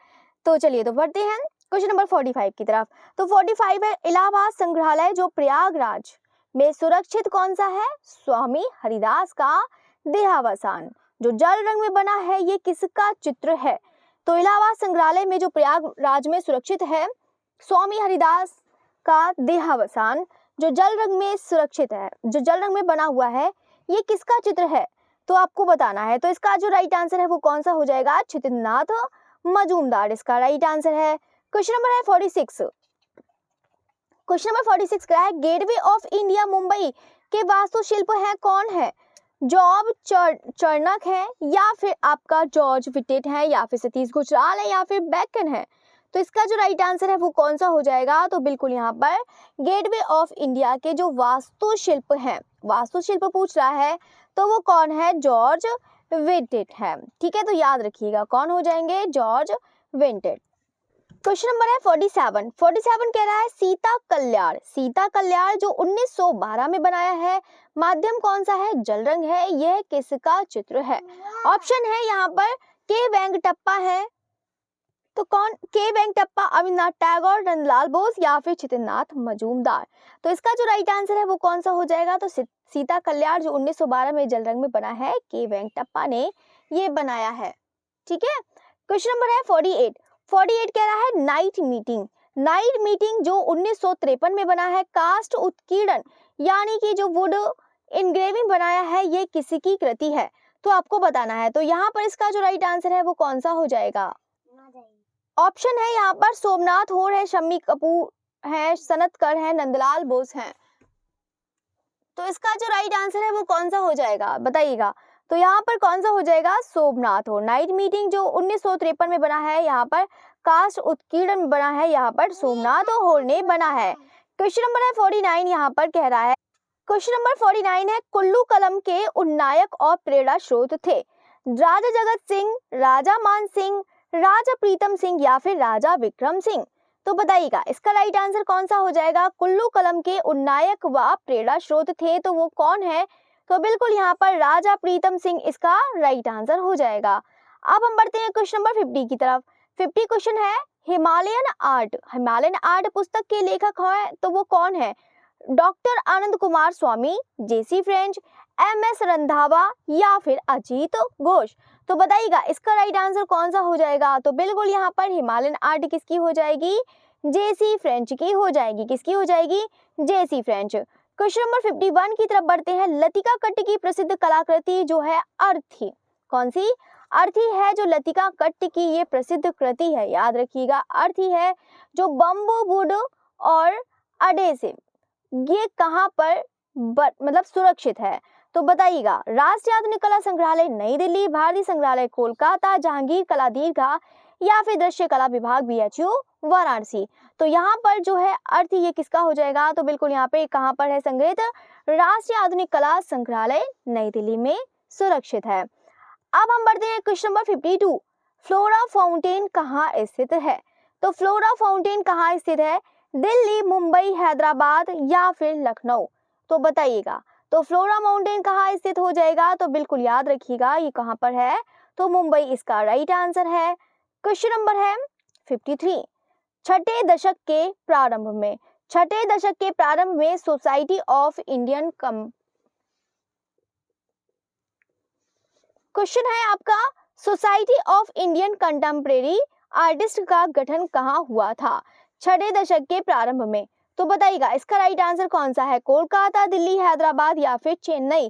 A: तो चलिए तो बढ़ते हैं क्वेश्चन नंबर 45 की तरफ। तो 45 है इलाहाबाद संग्रहालय जो प्रयागराज में सुरक्षित कौन सा है, स्वामी हरिदास का देहावसान जो जल रंग में बना है ये किसका चित्र है? तो इलाहाबाद संग्रहालय में जो प्रयागराज में सुरक्षित है, स्वामी हरिदास का देहावसान जो जल रंग में सुरक्षित है, जो जल रंग में बना हुआ है, ये किसका चित्र है? तो आपको बताना है। तो इसका जो राइट आंसर है वो कौन सा हो जाएगा? छितिंद्रनाथ मजूमदार इसका राइट आंसर है। क्वेश्चन नंबर है 46। क्वेश्चन नंबर 46 क्या है? गेटवे ऑफ इंडिया मुंबई के वास्तुशिल्प है कौन है? जॉब चर्नक है, या फिर आपका जॉर्ज विटेट है, या फिर सतीश गुजराल है, या फिर बेकन है? तो इसका जो राइट आंसर है वो कौन सा हो जाएगा? तो बिल्कुल यहाँ पर गेटवे ऑफ इंडिया के जो वास्तुशिल्प हैं, वास्तुशिल्प पूछ रहा है, तो वो कौन है? जॉर्ज विटेट है। ठीक है, तो याद रखिएगा कौन हो जाएंगे? George Wittet. क्वेश्चन नंबर है 47। 47 कह रहा है सीता कल्याण। सीता कल्याण जो 1912 में बनाया है, माध्यम कौन सा है? जल रंग है। यह किसका चित्र है? ऑप्शन है यहाँ पर के वेंकटप्पा है, तो कौन? के वेंकटप्पा, अविनाश टैगोर, नंदलाल बोस, या फिर छितिंद्रनाथ मजूमदार? तो इसका जो राइट आंसर है वो कौन सा हो जाएगा? तो सीता कल्याण जो 1912 में जल रंग में बना है, के वेंकटप्पा ने ये बनाया है। ठीक है, क्वेश्चन नंबर है 48। 48 कह रहा है नाइट मीटिंग। नाइट मीटिंग जो 1953 में बना है, कास्ट उत्कीर्णन यानी कि जो वुड इंग्रेविंग बनाया है, ये किसकी कृति है? तो आपको बताना है। तो यहाँ पर इसका जो राइट आंसर है वो कौन सा हो जाएगा? ऑप्शन है यहाँ पर सोमनाथ होर है, शम्मी कपूर है, सनतकर है, नंदलाल बोस है। तो इसका जो राइट आंसर है वो कौन सा हो जाएगा? बताइएगा। तो यहाँ पर कौन सा हो जाएगा? सोमनाथ होर। नाइट मीटिंग जो 1953 में बना है, यहाँ पर कास्ट उत्कीर्णन में बना है, यहाँ पर सोमनाथ होर ने बना है। क्वेश्चन नंबर है 49 यहाँ पर कह रहा है, क्वेश्चन नंबर 49 है कुल्लू कलम के उन्नायक और प्रेरणा स्रोत थे? राजा जगत सिंह, राजा मान सिंह, राजा प्रीतम सिंह, या फिर राजा विक्रम सिंह? तो बताइएगा इसका राइट आंसर कौन सा हो जाएगा? कुल्लू कलम के उन्नायक व प्रेरणा स्रोत थे, तो वो कौन है? तो बिल्कुल यहाँ पर राजा प्रीतम सिंह इसका राइट आंसर हो जाएगा। अब हम बढ़ते हैं क्वेश्चन नंबर 50 की तरफ। 50 क्वेश्चन है हिमालयन आर्ट। हिमालयन आर्ट पुस्तक के लेखक है, तो वो कौन है? डॉक्टर आनंद कुमार स्वामी, जेसी फ्रेंच, एम.एस. रंधावा, या फिर अजीत घोष? तो बताइएगा इसका राइट आंसर कौन सा हो जाएगा? तो बिल्कुल यहाँ पर हिमालयन आर्ट किसकी हो जाएगी? जेसी फ्रेंच की हो जाएगी। किसकी हो जाएगी? जेसी फ्रेंच। क्वेश्चन नंबर 51 की तरफ बढ़ते हैं। लतिका कट्ट की प्रसिद्ध कलाकृति जो है अर्थी, कौन सी? अर्थी है जो लतिका कट्ट की ये प्रसिद्ध कृति है, याद रखिएगा अर्थी है, जो बम्बू वुड और अडेसिव ये कहाँ पर मतलब सुरक्षित है? तो बताइएगा। राष्ट्रीय आधुनिक कला संग्रहालय नई दिल्ली, भारतीय संग्रहालय कोलकाता, जहांगीर कला दीर्घा, या फिर दृश्य कला विभाग बीएचयू वाराणसी? तो यहाँ पर जो है अर्थ ये किसका हो जाएगा? तो बिल्कुल यहाँ पे कहाँ पर है संग्रहित? राष्ट्रीय आधुनिक कला संग्रहालय नई दिल्ली में सुरक्षित है। अब हम बढ़ते हैं क्वेश्चन नंबर 52। फ्लोरा फाउंटेन कहाँ स्थित है? तो फ्लोरा फाउंटेन कहाँ स्थित है? दिल्ली, मुंबई, हैदराबाद, या फिर लखनऊ? तो बताइएगा। तो फ्लोरा माउंटेन कहाँ स्थित हो जाएगा? तो बिल्कुल याद रखिएगा ये कहाँ पर है? तो मुंबई इसका राइट आंसर है। क्वेश्चन नंबर है 53। छठे दशक के प्रारंभ में, छठे दशक के प्रारंभ में सोसाइटी ऑफ इंडियन क्वेश्चन है आपका society of Indian contemporary artist का गठन कहाँ हुआ था? छठे दशक के प्रारंभ में। तो बताइएगा इसका राइट आंसर कौन सा है? कोलकाता, दिल्ली, हैदराबाद, या फिर चेन्नई?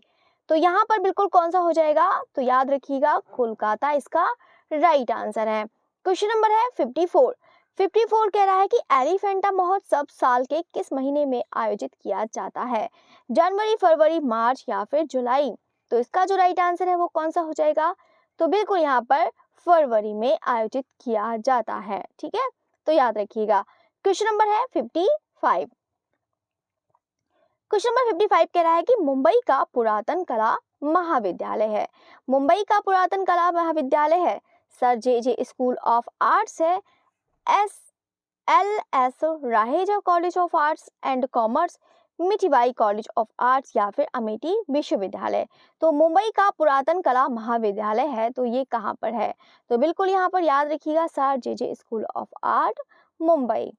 A: तो यहाँ पर बिल्कुल कौन सा हो जाएगा? तो याद रखिएगा कोलकाता इसका राइट आंसर है। क्वेश्चन नंबर है 54। 54 कह रहा है कि एलिफेंटा महोत्सव साल के किस महीने में आयोजित किया जाता है? जनवरी, फरवरी, मार्च, या फिर जुलाई? तो इसका जो राइट आंसर है वो कौन सा हो जाएगा? तो बिल्कुल यहाँ पर फरवरी में आयोजित किया जाता है। ठीक है, तो याद रखिएगा। क्वेश्चन नंबर है 55। क्वेश्चन नंबर 55 कह रहा है कि मुंबई का पुरातन कला महाविद्यालय है। मुंबई का पुरातन कला महाविद्यालय है sir J school of arts है, SLS Raheja college of arts and commerce, Mithibai college of arts, या फिर अमेठी विश्वविद्यालय? तो मुंबई का पुरातन कला महाविद्यालय है, तो ये कहाँ पर है? तो बिल्कुल यहाँ पर याद रखिएगा sir J school of art Mumbai.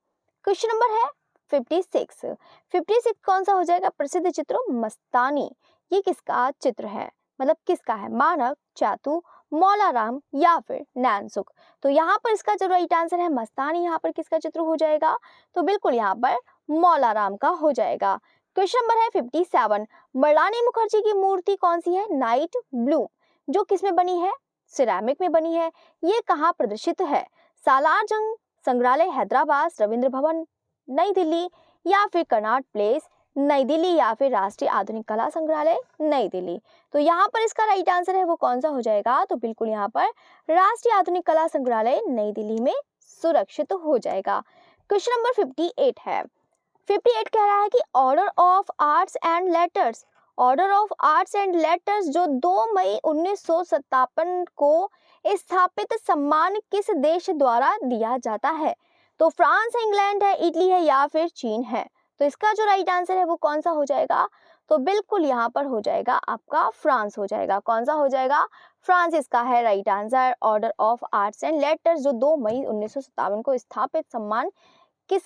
A: Question number है 56। 56 कौन सा हो जाएगा? प्रसिद्ध चित्र मस्तानी, ये किसका चित्र है? मतलब किसका है, मानक, चातु, मौलाराम या फिर नैनसुख। तो यहाँ पर इसका जो राइट आंसर है मस्तानी, यहाँ पर किसका चित्र हो जाएगा, तो बिल्कुल यहाँ पर मौलाराम का हो जाएगा। क्वेश्चन नंबर है 57, मृणालिनी मुखर्जी की मूर्ति कौन सी है, नाइट ब्लूम, जो किस में बनी है, सिरेमिक में बनी है। ये कहाँ प्रदर्शित है, सालार जंग संग्रहालय हैदराबाद, रविंद्र भवन नई दिल्ली या फिर कनॉट प्लेस नई दिल्ली या फिर राष्ट्रीय आधुनिक कला संग्रहालय नई दिल्ली। तो यहाँ पर इसका राइट आंसर है वो कौन सा हो जाएगा, तो बिल्कुल यहाँ पर राष्ट्रीय आधुनिक कला संग्रहालय नई दिल्ली में सुरक्षित हो जाएगा। क्वेश्चन नंबर 58 है, 58 कह रहा है कि order of arts and letters, order of arts and letters जो 2 मई 1957 को स्थापित सम्मान किस देश द्वारा दिया जाता है, तो फ्रांस है, इंग्लैंड है, इटली है या फिर चीन है। तो इसका जो राइट आंसर है वो कौन सा हो जाएगा, तो बिल्कुल यहाँ पर हो जाएगा आपका फ्रांस हो जाएगा। कौन सा हो जाएगा, फ्रांस इसका है right answer. Order of arts and letters जो 2 मई 1957 को स्थापित सम्मान किस,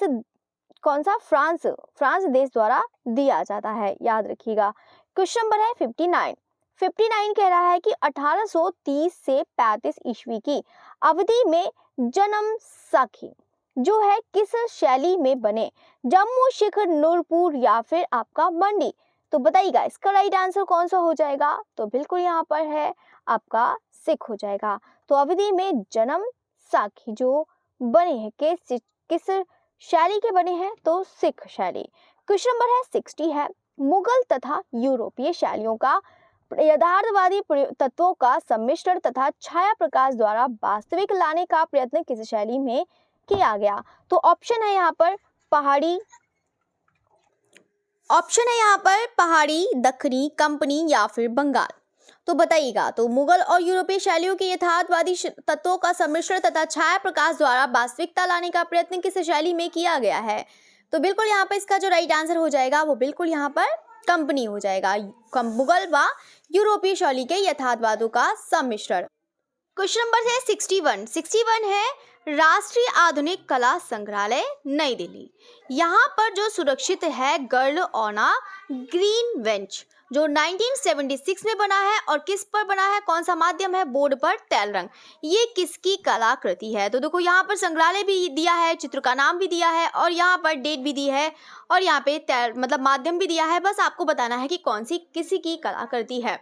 A: कौन सा, फ्रांस, फ्रांस देश द्वारा दिया जाता है, याद रखिएगा। क्वेश्चन नंबर है 59, 59 कह रहा है कि 1830 से 35 ईस्वी की अवधि में जन्म साखी जो है किस शैली में बने, जम्मू, सिख, नूरपुर या फिर आपका मंडी। तो बताइएगा इसका राइट आंसर कौन सा हो जाएगा, तो बिल्कुल यहाँ पर है आपका सिख हो जाएगा। तो अवधि में जन्म साखी जो बने हैं किस शैली के बने हैं, तो सिख शैली। क्वेश्चन नंबर है 60 है, मुगल तथा यूरोपीय शैलियों का यथार्थवादी तत्वों का सम्मिश्रण तथा छाया प्रकाश द्वारा वास्तविक लाने का प्रयत्न किस शैली में किया गया। तो ऑप्शन है यहाँ पर पहाड़ी, ऑप्शन है यहाँ पर पहाड़ी, दक्खनी, कंपनी या फिर बंगाल। तो बताइएगा, तो मुगल और यूरोपीय शैलियों के यथार्थवादी तत्वों का सम्मिश्रण तथा छाया प्रकाश द्वारा वास्तविकता लाने का प्रयत्न किस शैली में किया गया है, तो बिल्कुल यहाँ पर इसका जो राइट आंसर हो जाएगा वो बिल्कुल यहाँ पर कंपनी हो जाएगा। मुगल व यूरोपीय शैली के यथार्थवादों का सम्मिश्रण। क्वेश्चन नंबर है 61, 61 है राष्ट्रीय आधुनिक कला संग्रहालय नई दिल्ली। यहाँ पर जो सुरक्षित है girl on a green bench जो 1976 में बना है, और किस पर बना है, कौन सा माध्यम है, बोर्ड पर तैल रंग। ये किसकी कलाकृति है, तो देखो यहाँ पर संग्रहालय भी दिया है, चित्र का नाम भी दिया है और यहाँ पर डेट भी दी है और यहाँ पे मतलब माध्यम भी दिया है। बस आपको बताना है कि कौन सी किसी की कलाकृति है।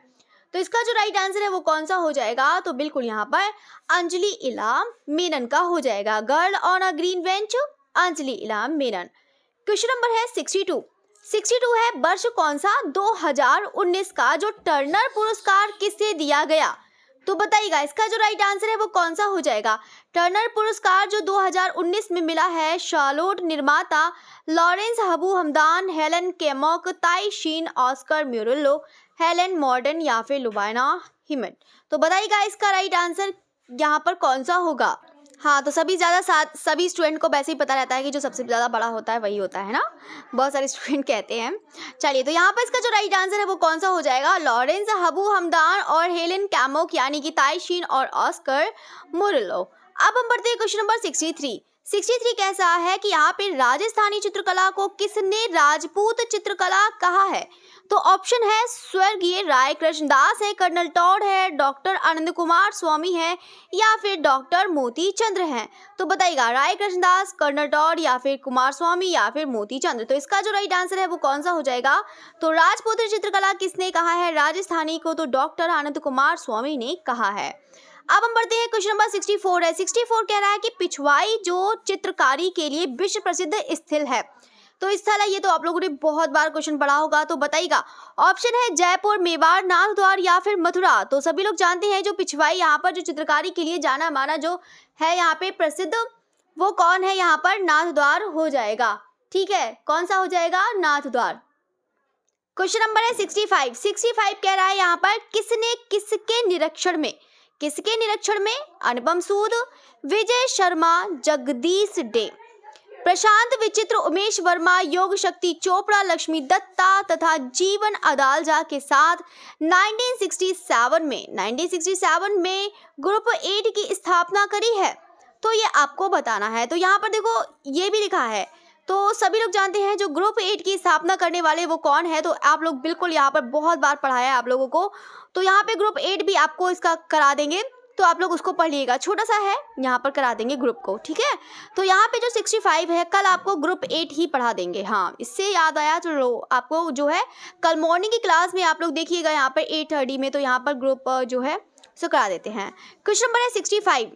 A: तो इसका जो राइट आंसर है वो कौन सा हो जाएगा, तो बिल्कुल यहाँ पर अंजलि इला मेनन का हो जाएगा। Girl on a green bench, Anjali इला मेनन। क्वेश्चन नंबर है 62, 62 है वर्ष कौन सा 2019 का जो टर्नर पुरस्कार किसे दिया गया, तो बताइएगा इसका जो राइट आंसर है वो कौन सा हो जाएगा। टर्नर पुरस्कार जो 2019 में मिला है शार्लोट निर्माता, लॉरेंस हबू हमदान, हेलन केमॉक, ताई शीन, ऑस्कर म्यूरिलो, हेलेन मॉर्डन या फिर लुबाना हिमन। तो बताइएगा इसका राइट आंसर यहाँ पर कौन सा होगा। हाँ, तो सभी स्टूडेंट को वैसे ही पता रहता है कि जो सबसे ज़्यादा बड़ा होता है वही होता है ना, बहुत सारे स्टूडेंट कहते हैं। चलिए, तो यहाँ पर इसका जो राइट आंसर है वो कौन सा हो जाएगा, लॉरेंस हबू हमदान और हेलेन कैमोक यानी कि ताई शीन और ऑस्कर मुरिलो। अब हम बढ़ते हैं क्वेश्चन नंबर 63, 63 कैसा है कि यहाँ पे राजस्थानी चित्रकला को किसने राजपूत चित्रकला कहा है, तो ऑप्शन है स्वर्गीय राय कृष्णदास है, कर्नल टॉड है, डॉक्टर आनंद कुमार स्वामी है या फिर डॉक्टर मोती चंद्र हैं। तो बताइएगा राय कृष्णदास, कर्नल टॉड या फिर कुमार स्वामी या फिर मोती चंद्र। तो इसका जो राइट आंसर है वो कौन सा हो जाएगा, तो राजपूत चित्रकला किसने कहा है राजस्थानी को, तो डॉक्टर आनंद कुमार स्वामी ने कहा है। अब हम बढ़ते हैं क्वेश्चन नंबर 64 है, 64 कह रहा है कि पिछवाई जो चित्रकारी के लिए विश्व प्रसिद्ध स्थल है, तो स्थल है ये तो आप लोगों ने बहुत बार क्वेश्चन पढ़ा होगा। तो बताइएगा ऑप्शन है जयपुर, मेवाड़, नाथद्वार या फिर मथुरा। तो सभी लोग जानते हैं जो पिछवाई यहाँ पर जो चित्रकारी के लिए जाना माना जो है यहाँ पे प्रसिद्ध, वो कौन है, यहाँ पर नाथद्वार हो जाएगा। ठीक है, कौन सा हो जाएगा, नाथद्वार। क्वेश्चन नंबर है 65, 65 कह रहा है यहाँ पर किसने किसके निरीक्षण में, किसके निरीक्षण में, अनुपम सूद, विजय शर्मा, जगदीश डे, प्रशांत विचित्र, उमेश वर्मा, योग शक्ति चोपड़ा, लक्ष्मी दत्ता तथा जीवन अदालजा के साथ 1967 में ग्रुप 8 की स्थापना करी है। तो ये आपको बताना है। तो यहाँ पर देखो ये भी लिखा है, तो सभी लोग जानते हैं जो ग्रुप 8 की स्थापना करने वाले वो कौन है, तो आप लोग बिल्कुल यहाँ पर बहुत बार पढ़ाया है आप लोगों को, तो यहाँ पे ग्रुप 8 भी आपको इसका करा देंगे, तो आप लोग उसको पढ़ लीजिएगा, छोटा सा है, यहाँ पर करा देंगे ग्रुप को, ठीक है। तो यहाँ पे जो 65 है कल आपको ग्रुप 8 ही पढ़ा देंगे। हाँ, इससे याद आया, चलो आपको जो है कल मॉर्निंग की क्लास में आप लोग देखिएगा यहाँ पर 8:30 में, तो यहाँ पर ग्रुप जो है सो करा देते हैं। क्वेश्चन नंबर है 65,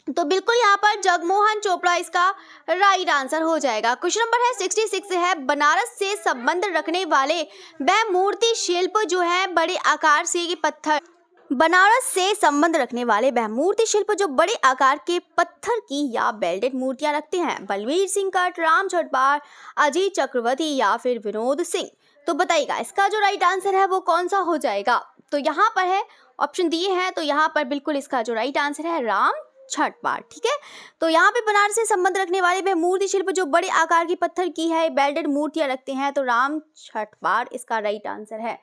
A: तो बिल्कुल यहाँ पर जगमोहन चोपड़ा इसका राइट आंसर हो जाएगा। क्वेश्चन नंबर है 66 है, बनारस से संबंध रखने वाले वह मूर्ति शिल्प जो है बड़े आकार से ये पत्थर, बनारस से संबंध रखने वाले वह मूर्ति शिल्प जो बड़े आकार के पत्थर की या बेल्टेड मूर्तियां रखते हैं, बलवीर सिंह कट, राम छठपार, अजीत चक्रवर्ती या फिर विनोद सिंह। तो बताइएगा इसका जो राइट आंसर है वो कौन सा हो जाएगा। तो यहाँ पर है ऑप्शन दिए हैं, तो यहाँ पर बिल्कुल इसका जो राइट आंसर है राम छठपार, ठीक है। तो यहाँ पे बनारस से संबंध रखने वाले वह मूर्ति शिल्प जो बड़े आकार की पत्थर की है, बेल्टेड मूर्तियां रखते हैं, तो राम छठपार इसका राइट आंसर है।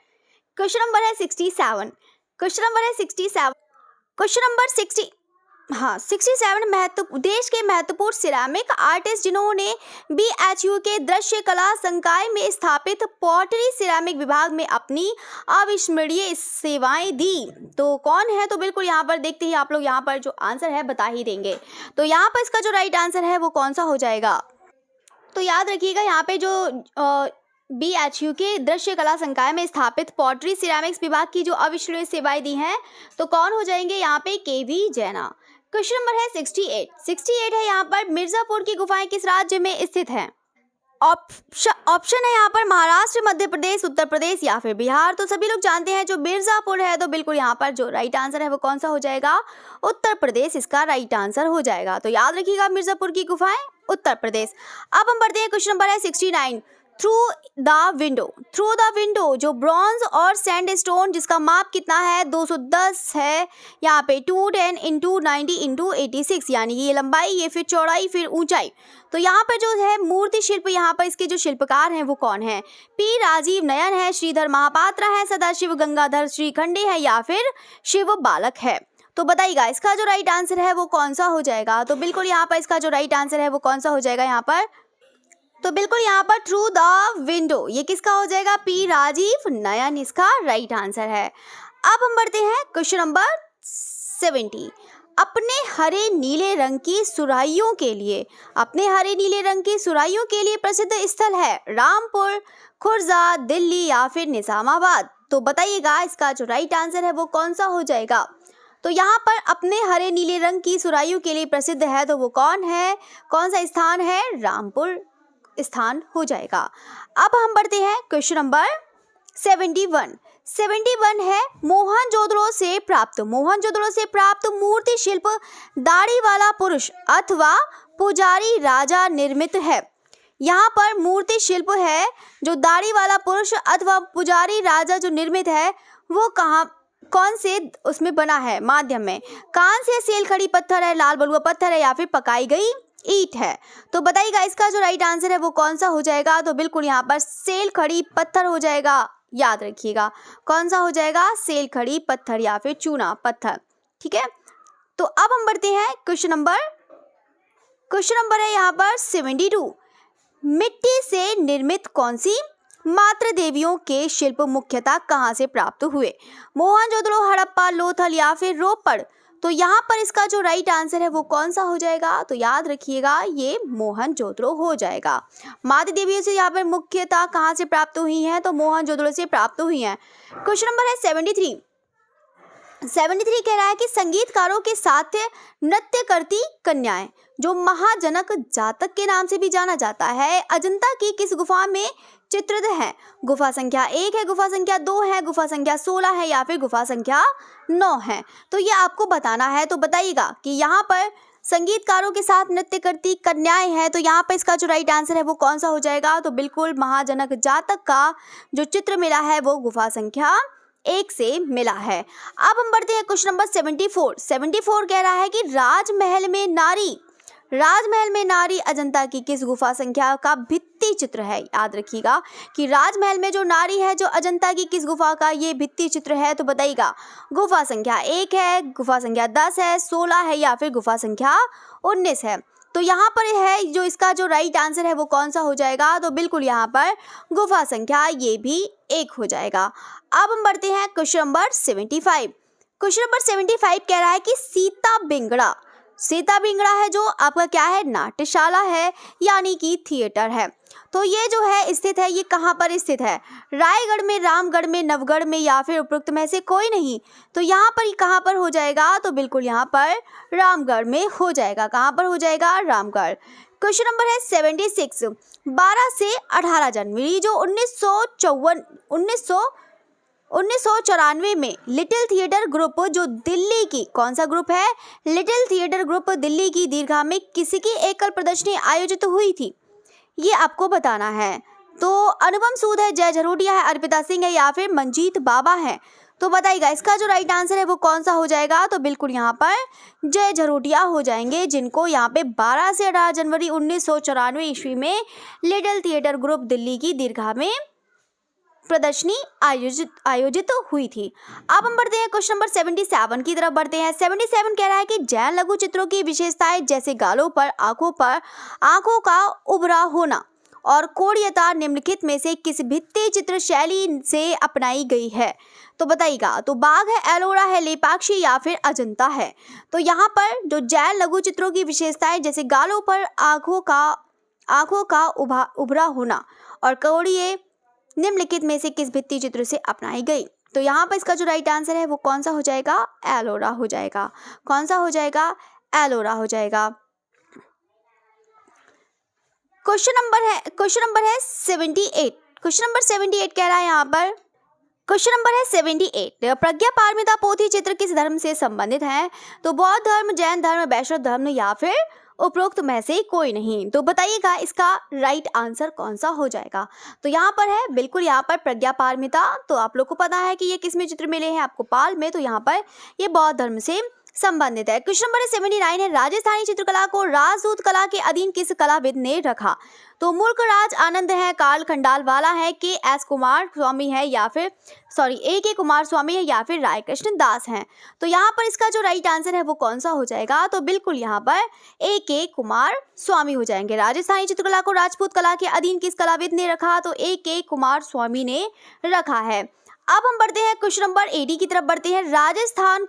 A: क्वेश्चन नंबर है 67, क्वेश्चन नंबर है 67, क्वेश्चन नंबर 67 देश के महत्वपूर्ण सिरेमिक आर्टिस्ट जिन्होंने BHU के दृश्य कला संकाय में स्थापित पॉटरी सिरेमिक विभाग में अपनी अविस्मरणीय सेवाएं दी, तो कौन है। तो बिल्कुल यहाँ पर देखते ही आप लोग यहाँ पर जो आंसर है बता ही देंगे। तो यहाँ पर इसका जो राइट आंसर है वो कौन सा हो जाएगा। तो याद रखिएगा यहाँ पे जो BHU के दृश्य कला संकाय में स्थापित पॉटरी सिरेमिक्स विभाग की जो अविस्मरणीय सेवाएं दी हैं, तो कौन हो जाएंगे यहाँ पे KV जैना। क्वेश्चन नंबर है 68 है यहाँ पर, मिर्जापुर की गुफाएं किस राज्य में स्थित हैं। ऑप्शन है यहाँ पर महाराष्ट्र, मध्य प्रदेश, उत्तर प्रदेश या फिर बिहार। तो सभी लोग जानते हैं जो मिर्जापुर है, तो बिल्कुल यहाँ पर जो राइट आंसर है वो कौन सा हो जाएगा, उत्तर प्रदेश इसका राइट आंसर हो जाएगा। तो याद रखिएगा मिर्जापुर की गुफाएं उत्तर प्रदेश। अब हम बढ़ते हैं, क्वेश्चन नंबर है 69, थ्रू द विंडो जो ब्रॉन्ज और सैंडस्टोन जिसका माप कितना है 210 है, यहाँ पे 210 इंटू 90 इंटू 86, यानी ये लंबाई, ये फिर चौड़ाई, फिर ऊंचाई। तो यहाँ पर जो है मूर्ति शिल्प, यहाँ पर इसके जो शिल्पकार हैं वो कौन है। P राजीव नयन है, श्रीधर महापात्रा है, सदाशिव गंगाधर श्रीखंडे है या फिर शिव बालक है। तो बताइएगा इसका जो राइट आंसर है वो कौन सा हो जाएगा। तो बिल्कुल यहाँ पर इसका जो राइट आंसर है वो कौन सा हो जाएगा यहाँ पर। तो बिल्कुल यहाँ पर थ्रू द विंडो ये किसका हो जाएगा, P राजीव नयन इसका राइट आंसर है। अब हम बढ़ते हैं क्वेश्चन नंबर 70, अपने हरे नीले रंग की सुराहियों के लिए प्रसिद्ध स्थल है रामपुर, खुर्जा, दिल्ली या फिर निजामाबाद। तो बताइएगा इसका जो राइट आंसर है वो कौन सा हो जाएगा। तो यहाँ पर अपने हरे नीले रंग की सुराहियों के लिए प्रसिद्ध है, तो वो कौन है, कौन सा स्थान है, रामपुर स्थान हो जाएगा। अब हम बढ़ते हैं क्वेश्चन नंबर 71 है, मोहनजोदड़ो से प्राप्त मूर्ति शिल्प दाढ़ी वाला पुरुष अथवा पुजारी राजा निर्मित है। यहाँ पर मूर्ति शिल्प है जो दाढ़ी वाला पुरुष अथवा पुजारी राजा जो निर्मित है वो कौन से उसमें बना है, माध्यम में, कांस्य है, सेल खड़ी पत्थर है, लाल बलुआ पत्थर है या फिर पकाई गई ईंट है। तो बताइएगा इसका जो राइट आंसर है वो कौन सा हो जाएगा। तो बिल्कुल यहाँ पर सेल खड़ी पत्थर हो जाएगा, याद रखिएगा कौन सा हो जाएगा, सेल खड़ी पत्थर या फिर चूना पत्थर, ठीक है। तो अब हम बढ़ते हैं क्वेश्चन नंबर है यहाँ पर 72, मिट्टी से निर्मित कौन सी मातृ देवियों के शिल्प मुख्यतः कहाँ से प्राप्त हुए, मोहनजोदड़ो, हड़प्पा, लोथल या फिर रोपड़। तो यहाँ पर इसका जो राइट आंसर है वो कौन सा हो जाएगा। तो याद रखिएगा ये मोहनजोदड़ो हो जाएगा। मातृ देवियों से यहाँ पर मुख्यतः कहाँ से प्राप्त हुई हैं, तो मोहनजोदड़ो से प्राप्त हुई हैं। क्वेश्चन नंबर है 73 कह रहा है कि संगीतकारों के साथ नृत्य करती कन्याएं जो महाजनक जातक के नाम से भी जाना जाता है, अजंता की किस गुफा में चित्रित है। गुफा संख्या 1 है, गुफा संख्या 2 है, गुफा संख्या 16 है या फिर गुफा संख्या 9 है। तो ये आपको बताना है। तो बताइएगा कि यहाँ पर संगीतकारों के साथ नृत्य करती कन्याएं हैं, तो यहाँ पर इसका जो राइट आंसर है वो कौन सा हो जाएगा। तो बिल्कुल महाजनक जातक का जो चित्र मिला है वो गुफा संख्या 1 से मिला है। अब हम बढ़ते हैं क्वेश्चन नंबर 74 कह रहा है कि राजमहल में नारी अजंता की किस गुफा संख्या का भित्ति चित्र है। याद रखिएगा कि राजमहल में जो नारी है जो अजंता की किस गुफा का ये भित्ति चित्र है। तो बताइएगा गुफा संख्या 1 है, गुफा संख्या 10 है, 16 है या फिर गुफा संख्या 19 है। तो यहाँ पर है जो इसका जो राइट आंसर है वो कौन सा हो जाएगा, तो बिल्कुल यहाँ पर गुफा संख्या ये भी 1 हो जाएगा। अब हम बढ़ते हैं क्वेश्चन नंबर 75। क्वेश्चन नंबर 75 कह रहा है कि सीता बिंगड़ा है जो आपका क्या है, नाट्यशाला है यानी कि थिएटर है। तो ये जो है स्थित है, ये कहाँ पर स्थित है, रायगढ़ में, रामगढ़ में, नवगढ़ में या फिर उपरोक्त में से कोई नहीं। तो यहाँ पर कहाँ पर हो जाएगा, तो बिल्कुल यहाँ पर रामगढ़ में हो जाएगा। कहाँ पर हो जाएगा, रामगढ़। क्वेश्चन नंबर है 76। 12 से 18 जनवरी जो 1994 में लिटिल थिएटर ग्रुप जो दिल्ली की, कौन सा ग्रुप है, लिटिल थिएटर ग्रुप दिल्ली की दीर्घा में किसकी एकल प्रदर्शनी आयोजित हुई थी, ये आपको बताना है। तो अनुपम सूद है, जय झरोटिया है, अर्पिता सिंह है या फिर मंजीत बाबा है। तो बताइएगा इसका जो राइट आंसर है वो कौन सा हो जाएगा, तो बिल्कुल यहाँ पर जय झरोटिया हो जाएंगे, जिनको यहाँ पे 12 से 18 जनवरी 1994 ईस्वी में लिटिल थिएटर ग्रुप दिल्ली की दीर्घा में प्रदर्शनी आयोजित हुई थी। अब हम बढ़ते हैं क्वेश्चन नंबर 77 की तरफ बढ़ते हैं। 77 कह रहा है कि जैन लघु चित्रों की विशेषताएं जैसे गालों पर आंखों का उभरा होना और कोणीयता निम्नलिखित में से किस भित्ति चित्र शैली से अपनाई गई है। तो बताइएगा, तो बाघ है, एलोरा है, लेपाक्षी या फिर अजंता है। तो यहाँ पर जो जैन लघु चित्रों की विशेषताएं जैसे गालों पर आंखों का उभरा होना और कोणीय निम्नलिखित में से किस भित्ति चित्र से अपनाई गई। तो यहाँ पर इसका जो राइट आंसर है वो कौन सा हो जाएगा, एलोरा हो जाएगा। कौन सा हो जाएगा, एलोरा हो जाएगा। क्वेश्चन नंबर है 78। क्वेश्चन नंबर 78 कह रहा है यहाँ पर, क्वेश्चन नंबर है 78, प्रज्ञा पारमिता पोथी चित्र किस धर्म से संबंधित है। तो बौद्ध धर्म, जैन धर्म, वैष्णव धर्म या फिर उपरोक्त में से कोई नहीं। तो बताइएगा इसका राइट आंसर कौन सा हो जाएगा। तो यहाँ पर है बिल्कुल यहाँ पर प्रज्ञा पारमिता। तो आप लोग को पता है कि ये किस में चित्र मिले हैं आपको, पाल में। तो यहाँ पर ये बौद्ध धर्म से संबंधित है। क्वेश्चन नंबर 79 है, राजस्थानी चित्रकला को राजदूत कला के अधीन किस कलाविद ने रखा। तो मुल्क राज आनंद है, कार्ल खंडालवाला है, के कुमार स्वामी है या फिर ए कुमार स्वामी है या फिर राय कृष्ण दास हैं। तो यहाँ पर इसका जो राइट आंसर है वो कौन सा हो जाएगा। तो बिल्कुल यहाँ पर के कुमार स्वामी हो जाएंगे। राजस्थानी चित्रकला को राजपूत कला के अधीन किस कलाविद ने रखा। तो के कुमार स्वामी ने रखा है। अब हम बढ़ते हैं क्वेश्चन नंबर 80 की तरफ बढ़ते हैं। राजस्थान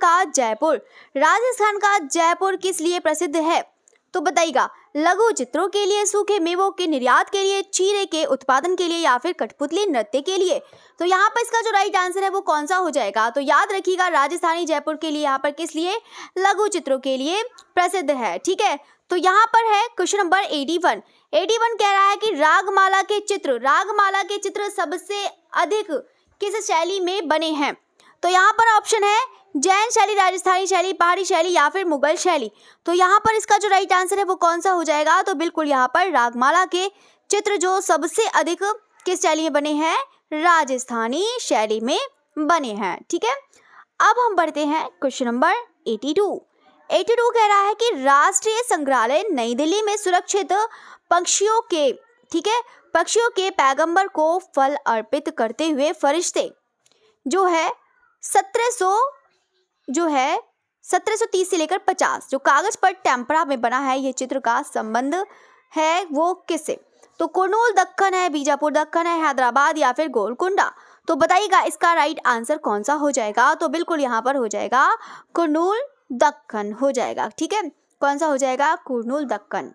A: का जयपुर किस लिए प्रसिद्ध है। तो बताइएगा, लघु चित्रों के लिए, सूखे मेवों के निर्यात के लिए, चीरे के उत्पादन के लिए या फिर कठपुतली नृत्य के लिए। तो यहाँ पर इसका जो राइट आंसर है वो कौन सा हो जाएगा। तो याद रखिएगा, राजस्थानी जयपुर के लिए यहाँ पर किस लिए, लघु चित्रों के लिए प्रसिद्ध है। ठीक है, तो यहाँ पर है क्वेश्चन नंबर 81 कह रहा है कि रागमाला के चित्र सबसे अधिक किस शैली में बने हैं। तो यहाँ पर ऑप्शन है जैन शैली, राजस्थानी शैली, पहाड़ी शैली या फिर मुगल शैली। तो यहाँ पर इसका जो राइट आंसर है वो कौन सा हो जाएगा। तो बिल्कुल यहाँ पर रागमाला के चित्र जो सबसे अधिक किस शैली में बने हैं, राजस्थानी शैली में बने हैं। ठीक है, अब हम बढ़ते हैं क्वेश्चन नंबर 82 कह रहा है कि राष्ट्रीय संग्रहालय नई दिल्ली में सुरक्षित पक्षियों के पैगंबर को फल अर्पित करते हुए फरिश्ते जो है 1730 से लेकर 50 जो कागज पर टेम्परा में बना है, ये चित्र का संबंध है वो किससे। तो कुर्नूल दक्कन है, बीजापुर दक्कन है, हैदराबाद या फिर गोलकुंडा। तो बताइएगा इसका राइट आंसर कौन सा हो जाएगा। तो बिल्कुल यहाँ पर हो जाएगा कुर्नूल दक्कन हो जाएगा। ठीक है, कौन सा हो जाएगा, कुर्नूल दक्कन।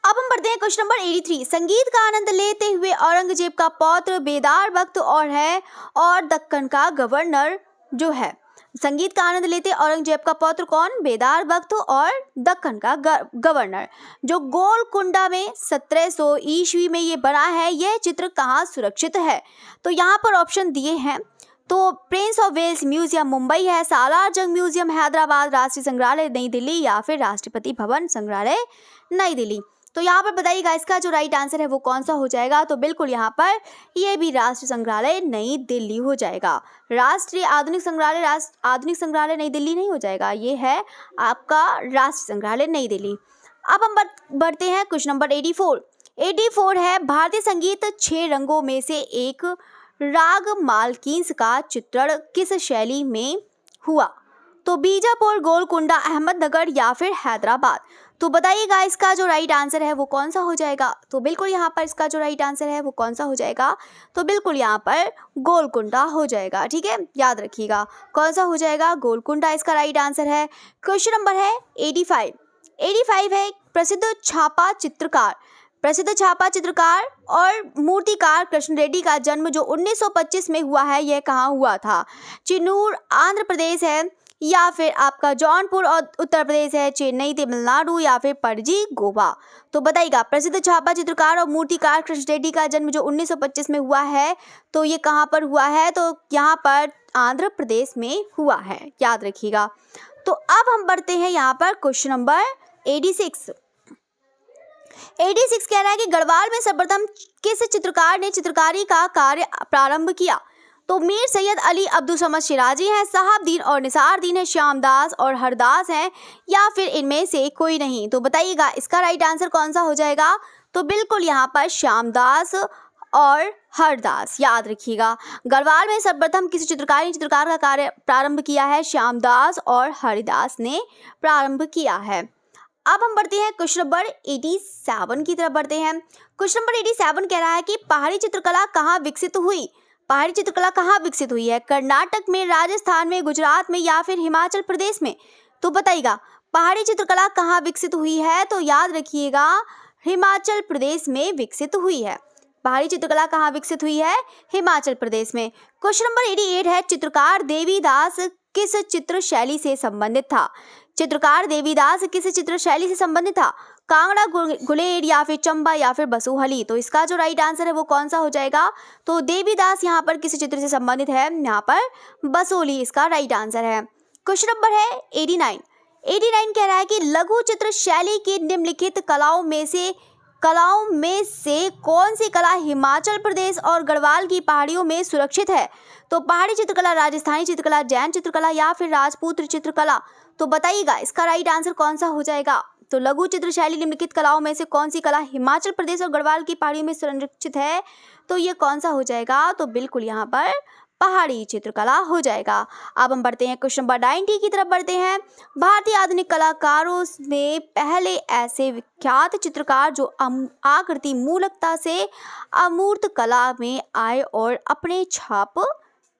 A: अब हम बढ़ते हैं क्वेश्चन नंबर 83। संगीत का आनंद लेते हुए औरंगजेब का पौत्र बेदार वक्त और दक्कन का गवर्नर जो है, संगीत का आनंद लेते औरंगजेब का पौत्र कौन, बेदार वक्त और दक्कन का गवर्नर जो गोलकुंडा में 1700 ईस्वी में ये बना है, यह चित्र कहाँ सुरक्षित है। तो यहाँ पर ऑप्शन दिए हैं। तो prince of Wales museum Mumbai है, सालार जंग म्यूजियम हैदराबाद, राष्ट्रीय संग्रहालय नई दिल्ली या फिर राष्ट्रपति भवन संग्रहालय नई दिल्ली। तो यहाँ पर बताइएगा इसका जो राइट आंसर है वो कौन सा हो जाएगा। तो बिल्कुल यहाँ पर ये भी राष्ट्रीय संग्रहालय नई दिल्ली हो जाएगा। राष्ट्रीय आधुनिक संग्रहालय नई दिल्ली नहीं हो जाएगा, ये है आपका राष्ट्रीय संग्रहालय नई दिल्ली। अब हम बढ़ते हैं क्वेश्चन नंबर 84 है, भारतीय संगीत 6 रंगों में से एक राग मालकींस का चित्रण किस शैली में हुआ। तो बीजापुर, गोलकुंडा, अहमदनगर या फिर हैदराबाद। तो बताइएगा इसका जो राइट आंसर है वो कौन सा हो जाएगा। तो बिल्कुल यहाँ पर इसका जो राइट आंसर है वो कौन सा हो जाएगा। तो बिल्कुल यहाँ पर गोलकुंडा हो जाएगा। ठीक है, याद रखिएगा कौन सा हो जाएगा, गोलकुंडा इसका राइट आंसर है। क्वेश्चन नंबर है 85। 85 है प्रसिद्ध छापा चित्रकार और मूर्तिकार कृष्ण रेड्डी का जन्म जो 1925 में हुआ है, यह कहाँ हुआ था। चिन्नूर आंध्र प्रदेश है, या फिर आपका जौनपुर और उत्तर प्रदेश है, चेन्नई तमिलनाडु या फिर पणजी गोवा। तो बताइएगा प्रसिद्ध छापा चित्रकार और मूर्तिकार कृष्ण रेड्डी का जन्म जो 1925 में हुआ है, तो ये कहाँ पर हुआ है। तो यहाँ पर आंध्र प्रदेश में हुआ है, याद रखिएगा। तो अब हम बढ़ते हैं यहाँ पर क्वेश्चन नंबर 86। 86 कह रहा है कि गढ़वाल में सर्वप्रथम किस चित्रकार ने चित्रकारी का कार्य प्रारंभ किया। तो मीर सैयद अली अब्दुल समद शिराजी हैं, साहबदीन और निसारदीन है, श्यामदास और हरदास हैं, या फिर इनमें से कोई नहीं। तो बताइएगा इसका राइट आंसर कौन सा हो जाएगा। तो बिल्कुल यहाँ पर श्यामदास और हरदास, याद रखिएगा। गढ़वाल में सर्वप्रथम किसी चित्रकार का कार्य प्रारंभ किया है, श्यामदास और हरिदास ने प्रारंभ किया है। अब हम बढ़ते हैं क्वेश्चन नंबर 87 की तरफ बढ़ते हैं। क्वेश्चन नंबर 87 कह रहा है कि पहाड़ी चित्रकला कहाँ विकसित हुई। पहाड़ी चित्रकला कहाँ विकसित हुई है, कर्नाटक में, राजस्थान में, गुजरात में या फिर हिमाचल प्रदेश में। तो बताइएगा पहाड़ी चित्रकला कहाँ विकसित हुई है। तो याद रखिएगा हिमाचल प्रदेश में विकसित हुई है। पहाड़ी चित्रकला कहाँ विकसित हुई है, हिमाचल प्रदेश में। क्वेश्चन नंबर 88 है चित्रकार देवीदास किस चित्र शैली से संबंधित था। चित्रकार देवीदास किस चित्र शैली से संबंधित था, कांगड़ा, गुलेर या फिर चंबा या फिर बसोहली। तो इसका जो राइट आंसर है वो कौन सा हो जाएगा। तो देवीदास यहाँ पर किस चित्र से संबंधित है, यहाँ पर बसोली इसका राइट आंसर है। क्वेश्चन नंबर है 89। 89 कह रहा है कि लघु चित्र शैली की निम्नलिखित कलाओं में से कौन सी कला हिमाचल प्रदेश और गढ़वाल की पहाड़ियों में सुरक्षित है। तो पहाड़ी चित्रकला, राजस्थानी चित्रकला, जैन चित्रकला या फिर राजपूत चित्रकला। तो बताइएगा इसका राइट आंसर कौन सा हो जाएगा। तो लघु चित्र शैली निम्नलिखित कलाओं में से कौन सी कला हिमाचल प्रदेश और गढ़वाल की पहाड़ियों में संरक्षित है। तो ये कौन सा हो जाएगा। तो बिल्कुल यहाँ पर पहाड़ी चित्रकला हो जाएगा। अब हम बढ़ते हैं क्वेश्चन नंबर 90 की तरफ बढ़ते हैं। भारतीय आधुनिक कलाकारों में पहले ऐसे विख्यात चित्रकार जो आकृति मूलकता से अमूर्त कला में आए और अपने छाप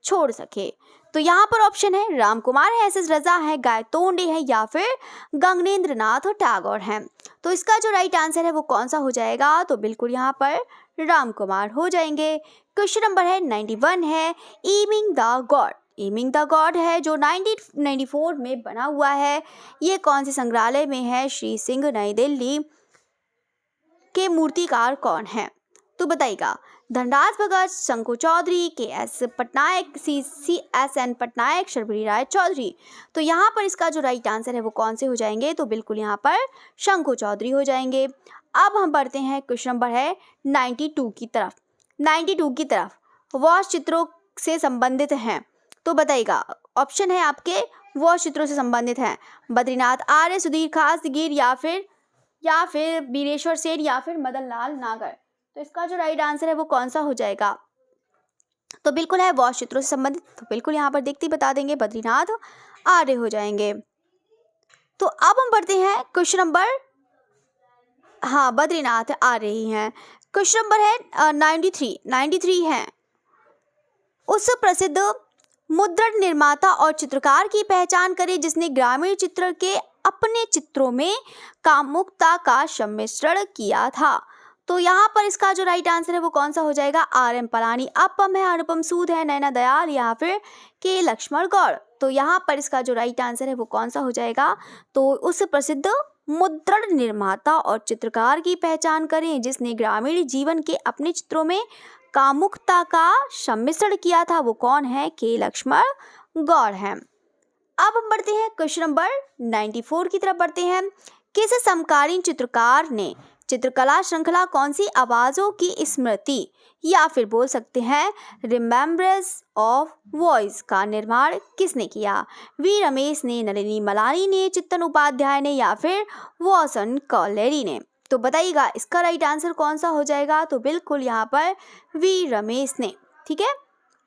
A: छोड़ सके। तो यहाँ पर ऑप्शन है राम कुमार है, एस.एस. रजा है, गायतोंडे है या फिर गगनेंद्र नाथ टैगोर हैं। तो इसका जो राइट आंसर है वो कौन सा हो जाएगा। तो बिल्कुल यहाँ पर राम कुमार हो जाएंगे। क्वेश्चन नंबर है 91 है ईमिंग द गॉड। ईमिंग द गॉड है जो 1994 में बना हुआ है, ये कौन से संग्रहालय में है। श्री सिंह, नई दिल्ली के मूर्तिकार कौन है। तो बताइएगा धनराज भगत, शंकु चौधरी, के.एस. पटनायक, C.S.N. पटनायक, शर्बरी राय चौधरी। तो यहाँ पर इसका जो राइट आंसर है वो कौन से हो जाएंगे। तो बिल्कुल यहाँ पर शंकु चौधरी हो जाएंगे। अब हम बढ़ते हैं क्वेश्चन नंबर है 92 की तरफ। 92 की तरफ वॉश चित्रों से संबंधित हैं। तो बताइएगा ऑप्शन है आपके वॉश चित्रों से संबंधित हैं बद्रीनाथ आर्य, सुधीर खासगीर या फिर बीरेश्वर सेठ या फिर मदन लाल नागर। तो इसका जो राइट आंसर है वो कौन सा हो जाएगा। तो बिल्कुल है वॉश चित्रों से संबंधित। तो बिल्कुल यहाँ पर देखते ही बता देंगे बद्रीनाथ आर्य हो जाएंगे। तो अब हम बढ़ते हैं क्वेश्चन नंबर, हाँ बद्रीनाथ आर्य ही हैं। क्वेश्चन नंबर है 93 है उस प्रसिद्ध मुद्रण निर्माता और चित्रकार की पहचान करें जिसने ग्रामीण चित्र के अपने चित्रों में कामुकता का सम्मिश्रण किया था। तो यहाँ पर इसका जो राइट आंसर है वो कौन सा हो जाएगा। R.M. पलानी, अपम है, अनुपम सूद है, नैना दयाल या फिर के लक्ष्मण गौड़। तो यहाँ पर इसका जो राइट आंसर है वो कौन सा हो जाएगा। तो उस प्रसिद्ध मुद्रण निर्माता और चित्रकार की पहचान करें जिसने ग्रामीण जीवन के अपने चित्रों में कामुकता का सम्मिश्रण किया था, वो कौन है। के लक्ष्मण गौड़ हैं। अब हम बढ़ते हैं क्वेश्चन नंबर 94 की तरफ बढ़ते हैं। किस समकालीन चित्रकार ने चित्रकला श्रृंखला कौन सी आवाज़ों की स्मृति या फिर बोल सकते हैं रिमेम्बरेंस ऑफ वॉइस का निर्माण किसने किया। वी रमेश ने, नलिनी मलानी ने, चित्तन उपाध्याय ने या फिर वॉसन कॉलेरी ने। तो बताइएगा इसका राइट आंसर कौन सा हो जाएगा। तो बिल्कुल यहाँ पर वी रमेश ने। ठीक है,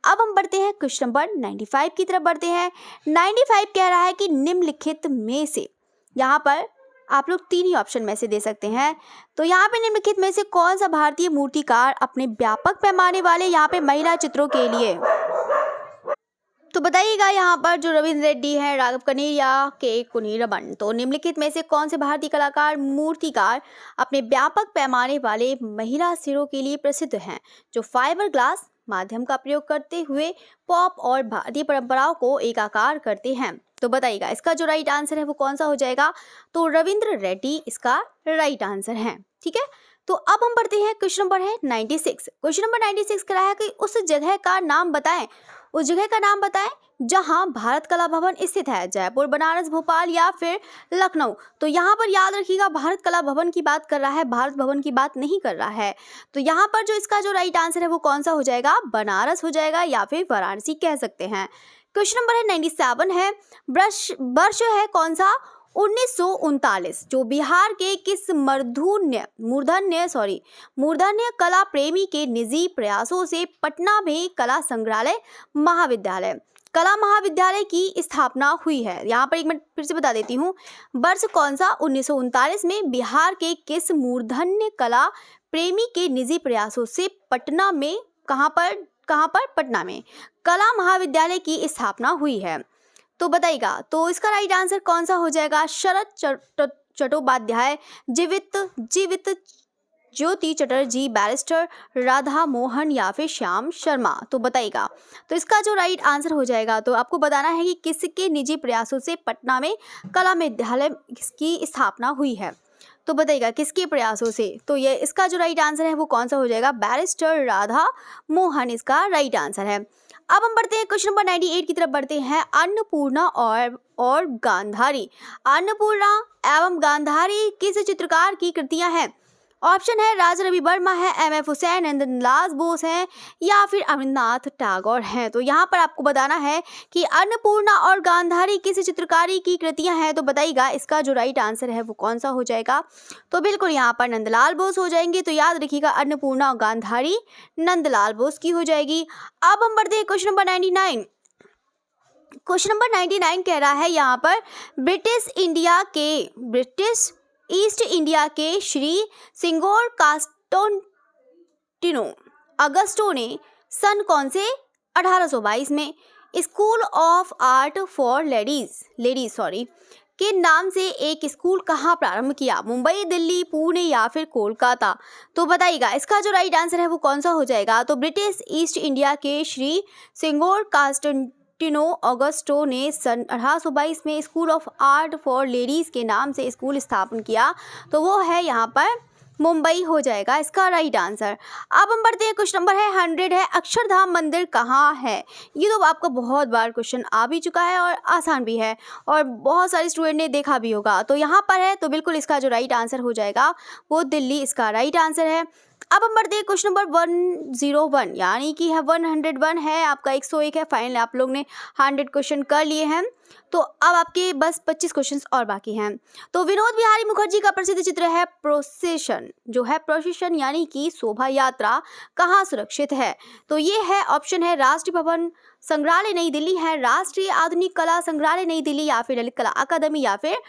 A: अब हम बढ़ते हैं क्वेश्चन नंबर 95 की तरफ बढ़ते हैं। 95 कह रहा है कि निम्नलिखित में से, यहाँ पर आप लोग 3 ही ऑप्शन में से दे सकते हैं। तो यहाँ पे निम्नलिखित में से कौन सा भारतीय मूर्तिकार अपने व्यापक पैमाने वाले यहाँ पे महिला चित्रों के लिए, तो बताइएगा यहाँ पर जो रविंद्र रेड्डी है, राघव कनेर या के कुनीरबन, तो निम्नलिखित में से कौन से भारतीय कलाकार मूर्तिकार अपने व्यापक पैमाने वाले महिला सिरों के लिए प्रसिद्ध हैं, जो फाइबर ग्लास माध्यम का प्रयोग करते हुए पॉप और भारतीय परंपराओं को एकाकार करते हैं। तो बताइएगा इसका जो राइट आंसर है वो कौन सा हो जाएगा। तो रविंद्र रेड्डी इसका राइट आंसर है। ठीक है, तो अब हम बढ़ते हैं क्वेश्चन नंबर है 96। क्वेश्चन नंबर 96 कह रहा है कि उस जगह का नाम बताएं, उस जगह का नाम बताएं जहां भारत कला भवन स्थित है, जयपुर, बनारस, भोपाल या फिर लखनऊ। तो यहाँ पर याद रखिएगा भारत कला भवन की बात कर रहा है, भारत भवन की बात नहीं कर रहा है। तो यहाँ पर जो इसका जो राइट आंसर है वो कौन सा हो जाएगा, बनारस हो जाएगा या फिर वाराणसी कह सकते हैं। क्वेश्चन नंबर है 97 है, वर्ष है कौन सा 1939, जो बिहार के किस मूर्धन्य कला प्रेमी के निजी प्रयासों से पटना में कला महाविद्यालय की स्थापना हुई है। यहाँ पर एक मिनट फिर से बता देती हूँ, वर्ष कौन सा 1939 में बिहार के किस मूर्धन्य कला प्रेमी के निजी प्रयासों से पटना में कहाँ पर पटना में कला महाविद्यालय की स्थापना हुई है। तो बताइएगा तो इसका राइट आंसर कौन सा हो जाएगा, शरद चट्टोपाध्याय, जीवित ज्योति चटर्जी, बैरिस्टर राधा मोहन या फिर श्याम शर्मा। तो बताइएगा तो इसका जो राइट आंसर हो जाएगा, तो आपको बताना है कि किसके निजी प्रयासों से पटना में कला महाविद्यालय की स्थापना हुई है। तो बताइएगा किसके प्रयासों से, तो ये इसका जो राइट आंसर है वो कौन सा हो जाएगा, बैरिस्टर राधा मोहन इसका राइट आंसर है। अब हम बढ़ते हैं क्वेश्चन नंबर 98 की तरफ बढ़ते हैं। अन्नपूर्णा और गांधारी, अन्नपूर्णा एवं गांधारी किस चित्रकार की कृतियां हैं। ऑप्शन है राजा रवि वर्मा है, M.F. हुसैन, नंदलाल बोस हैं या फिर अमरनाथ टैगोर हैं। तो यहाँ पर आपको बताना है कि अन्नपूर्णा और गांधारी किस चित्रकारी की कृतियां हैं। तो बताइएगा इसका जो राइट आंसर है वो कौन सा हो जाएगा। तो बिल्कुल यहाँ पर नंदलाल बोस हो जाएंगे। तो याद रखिएगा अन्नपूर्णा और गांधारी नंदलाल बोस की हो जाएगी। अब हम बढ़ते हैं क्वेश्चन नंबर 99। क्वेश्चन नंबर 99 कह रहा है यहाँ पर ब्रिटिश ईस्ट इंडिया के श्री सिंगोर कास्टोंटिनो अगस्टो ने सन कौन से 1822 में school of art for ladies के नाम से एक स्कूल कहाँ प्रारंभ किया, मुंबई, दिल्ली, पुणे या फिर कोलकाता। तो बताइएगा इसका जो राइट आंसर है वो कौन सा हो जाएगा। तो ब्रिटिश ईस्ट इंडिया के श्री सिंगोर कास्टोंटिनो अगस्टो ने सन 1822 में school of art for ladies के नाम से स्कूल स्थापन किया। तो वो है यहाँ पर मुंबई हो जाएगा इसका राइट आंसर। अब हम बढ़ते हैं क्वेश्चन नंबर है 100 है, अक्षरधाम मंदिर कहाँ है। ये तो आपको बहुत बार क्वेश्चन आ भी चुका है और आसान भी है और बहुत सारे स्टूडेंट ने देखा भी होगा। तो यहाँ पर है, तो बिल्कुल इसका जो राइट आंसर हो जाएगा वो दिल्ली इसका राइट आंसर है। अब हम बढ़ते हैं क्वेश्चन नंबर 101 यानी कि है 101 है आपका 101 है। फाइनल आप लोग ने 100 क्वेश्चन कर लिए हैं। तो अब आपके बस 25 क्वेश्चंस और बाकी हैं। तो विनोद बिहारी मुखर्जी का प्रसिद्ध चित्र है प्रोसेशन यानी कि शोभा यात्रा कहाँ सुरक्षित है। तो ये है ऑप्शन है राष्ट्रीय भवन संग्रहालय नई दिल्ली है, राष्ट्रीय आधुनिक कला संग्रहालय नई दिल्ली या फिर ललित कला अकादमी या फिर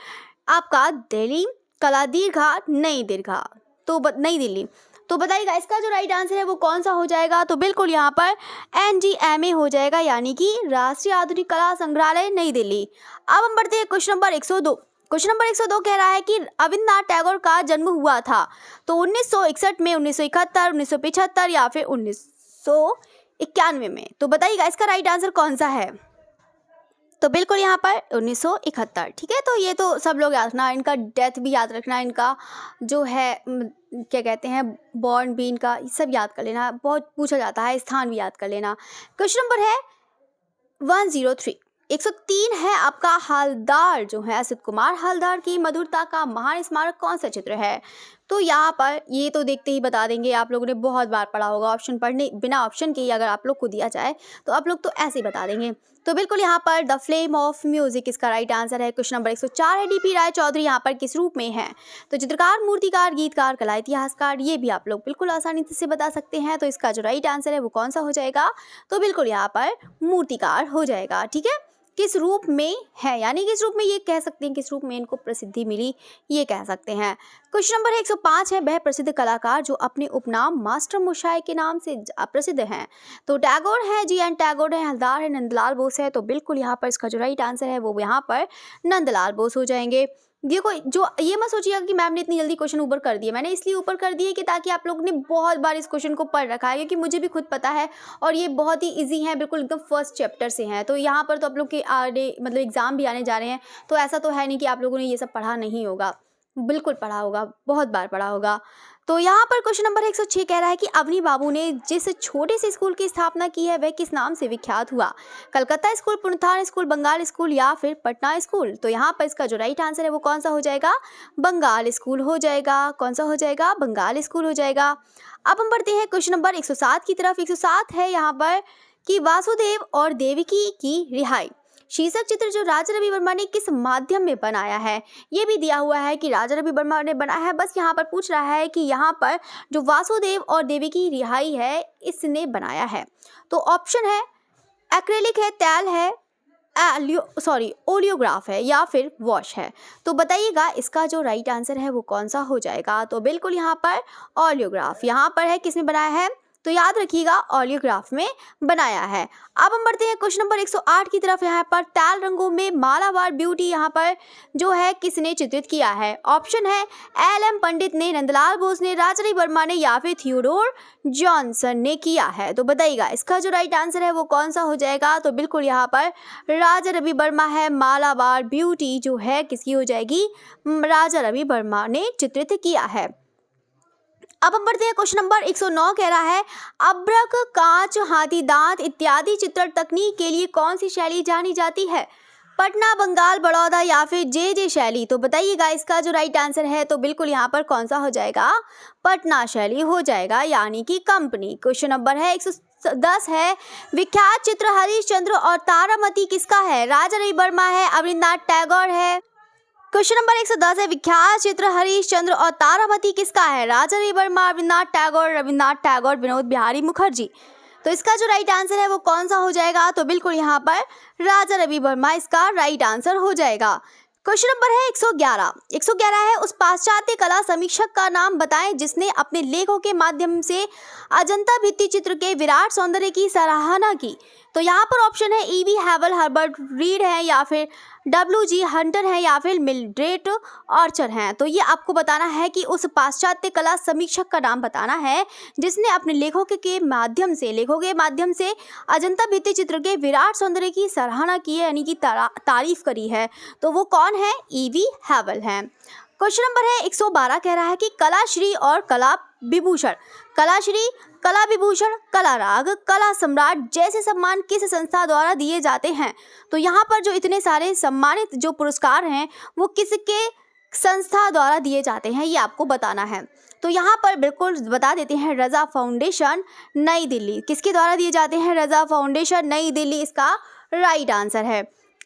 A: आपका दिल्ली कला दीर्घा नई दिल्ली। तो बताइएगा इसका जो राइट आंसर है वो कौन सा हो जाएगा। तो बिल्कुल यहाँ पर NGMA हो जाएगा यानी कि राष्ट्रीय आधुनिक कला संग्रहालय नई दिल्ली। अब हम बढ़ते हैं क्वेश्चन नंबर 102। क्वेश्चन नंबर 102 कह रहा है कि रविन्द्रनाथ टैगोर का जन्म हुआ था तो 1961 में, 1971, 1975 या फिर 1991 में। तो बताइएगा इसका राइट आंसर कौन सा है। तो बिल्कुल यहाँ पर 1971। ठीक है, तो ये तो सब लोग याद रखना, इनका डेथ भी याद रखना, इनका जो है क्या कहते हैं बॉर्न भी इनका सब याद कर लेना, बहुत पूछा जाता है, स्थान भी याद कर लेना। क्वेश्चन नंबर है 103 103 है आपका हलदार जो है असित कुमार हलदार की मधुरता का महान स्मारक कौन सा चित्र है। तो यहाँ पर ये तो देखते ही बता देंगे, आप लोगों ने बहुत बार पढ़ा होगा, ऑप्शन पढ़ने बिना ऑप्शन के ही अगर आप लोग को दिया जाए तो आप लोग तो ऐसे ही बता देंगे। तो बिल्कुल यहाँ पर द फ्लेम ऑफ म्यूजिक इसका राइट आंसर है। क्वेश्चन नंबर 104 है, डीपी राय चौधरी यहाँ पर किस रूप में है? तो चित्रकार, मूर्तिकार, गीतकार, कला इतिहासकार, ये भी आप लोग बिल्कुल आसानी से बता सकते हैं। तो इसका जो राइट आंसर है वो कौन सा हो जाएगा? तो बिल्कुल यहाँ पर मूर्तिकार हो जाएगा। ठीक है, किस रूप में है, यानी किस रूप में, ये कह सकते हैं किस रूप में इनको प्रसिद्धि मिली, ये कह सकते हैं। क्वेश्चन नंबर 105 है, वह प्रसिद्ध कलाकार जो अपने उपनाम मास्टर मुशाय के नाम से प्रसिद्ध हैं? तो टैगोर है, जी.एन. टैगोर है, हलदार है, नंदलाल बोस है। तो बिल्कुल यहाँ पर इसका जो राइट आंसर है वो यहाँ पर नंदलाल बोस हो जाएंगे। ये कोई जो ये मत सोचिएगा कि मैम ने इतनी जल्दी क्वेश्चन ऊपर कर दिए, मैंने इसलिए ऊपर कर दिए कि ताकि आप लोगों ने बहुत बार इस क्वेश्चन को पढ़ रखा है, क्योंकि मुझे भी खुद पता है और ये बहुत ही इजी है, बिल्कुल एकदम फर्स्ट चैप्टर से हैं। तो यहाँ पर तो आप लोग के आगे मतलब एग्जाम भी आने जा रहे हैं, तो ऐसा तो है नहीं कि आप लोगों ने ये सब पढ़ा नहीं होगा, बिल्कुल पढ़ा होगा, बहुत बार पढ़ा होगा। तो यहाँ पर क्वेश्चन नंबर 106 कह रहा है कि अवनी बाबू ने जिस छोटे से स्कूल की स्थापना की है वह किस नाम से विख्यात हुआ? कलकत्ता स्कूल, पुनथान स्कूल, बंगाल स्कूल या फिर पटना स्कूल? तो यहाँ पर इसका जो राइट आंसर है वो कौन सा हो जाएगा? बंगाल स्कूल हो जाएगा। कौन सा हो जाएगा? बंगाल स्कूल हो जाएगा। अब हम बढ़ते हैं क्वेश्चन नंबर 107 की तरफ। 107 है यहाँ पर कि वासुदेव और देवकी की रिहाई शीर्षक चित्र जो राजा रवि वर्मा ने किस माध्यम में बनाया है? ये भी दिया हुआ है कि राजा रवि वर्मा ने बनाया है, बस यहाँ पर पूछ रहा है कि यहाँ पर जो वासुदेव और देवी की रिहाई है इसने बनाया है। तो ऑप्शन है एक्रेलिक है, तैल है, ओलियोग्राफ है या फिर वॉश है। तो बताइएगा इसका जो राइट आंसर है वो कौन सा हो जाएगा? तो बिल्कुल यहाँ पर ओलियोग्राफ यहाँ पर है, किसने बनाया है? तो याद रखिएगा ओलियोग्राफ में बनाया है। अब हम बढ़ते हैं क्वेश्चन नंबर 108 की तरफ। यहाँ पर तैल रंगों में मालाबार ब्यूटी यहाँ पर जो है किसने चित्रित किया है? ऑप्शन है एल.एम. पंडित ने, नंदलाल बोस ने, राजा रवि वर्मा ने या फिर थियोडोर जॉनसन ने किया है। तो बताइएगा इसका जो राइट आंसर है वो कौन सा हो जाएगा? तो बिल्कुल यहाँ पर राजा रवि वर्मा है। मालाबार ब्यूटी जो है किसकी हो जाएगी? राजा रवि वर्मा ने चित्रित किया है। अब हम बढ़ते हैं क्वेश्चन नंबर 109 कह रहा है अभ्रक, कांच, हाथी दांत इत्यादि चित्रण तकनीक के लिए कौन सी शैली जानी जाती है? पटना, बंगाल, बड़ौदा या फिर जे शैली? तो बताइएगा इसका जो राइट आंसर है तो बिल्कुल यहाँ पर कौन सा हो जाएगा? पटना शैली हो जाएगा, यानी कि कंपनी। क्वेश्चन नंबर है 110 है विख्यात चित्र हरिश्चंद्र और तारामती किसका है? राजा रवि वर्मा है, अवनींद्रनाथ टैगोर है। क्वेश्चन नंबर 110 है विख्यात चित्र हरिश्चंद्र और तारामती किसका है? राजा रवि वर्मा, रविन्द्रनाथ टैगोर, विनोद बिहारी मुखर्जी। तो इसका जो राइट आंसर है वो कौन सा हो जाएगा? तो बिल्कुल यहाँ पर राजा रवि वर्मा इसका राइट आंसर हो जाएगा। क्वेश्चन नंबर है 111 है उस पाश्चात्य कला समीक्षक का नाम बताएं जिसने अपने लेखों के माध्यम से अजंता भित्ति चित्र के विराट सौंदर्य की सराहना की। तो यहाँ पर ऑप्शन है E.V. हैवल, हर्बर्ट रीड है या फिर W.G. हंटर है या फिर मिल्ड्रेड आर्चर हैं। तो ये आपको बताना है कि उस पाश्चात्य कला समीक्षक का नाम बताना है जिसने अपने लेखों के माध्यम से अजंता भित्ति चित्र के विराट सौंदर्य की सराहना की है, यानी कि तारीफ करी है। तो वो कौन है? E.V. हैवल हैं। क्वेश्चन नंबर है 112 कह रहा है कि कलाश्री और कला विभूषण, कलाश्री, कला विभूषण, कला राग, कला सम्राट जैसे सम्मान किस संस्था द्वारा दिए जाते हैं? तो यहाँ पर जो इतने सारे सम्मानित जो पुरस्कार हैं वो किसके संस्था द्वारा दिए जाते हैं ये आपको बताना है। तो यहाँ पर बिल्कुल बता देते हैं रजा फाउंडेशन नई दिल्ली। किसके द्वारा दिए जाते हैं? रजा फाउंडेशन नई दिल्ली इसका राइट आंसर है।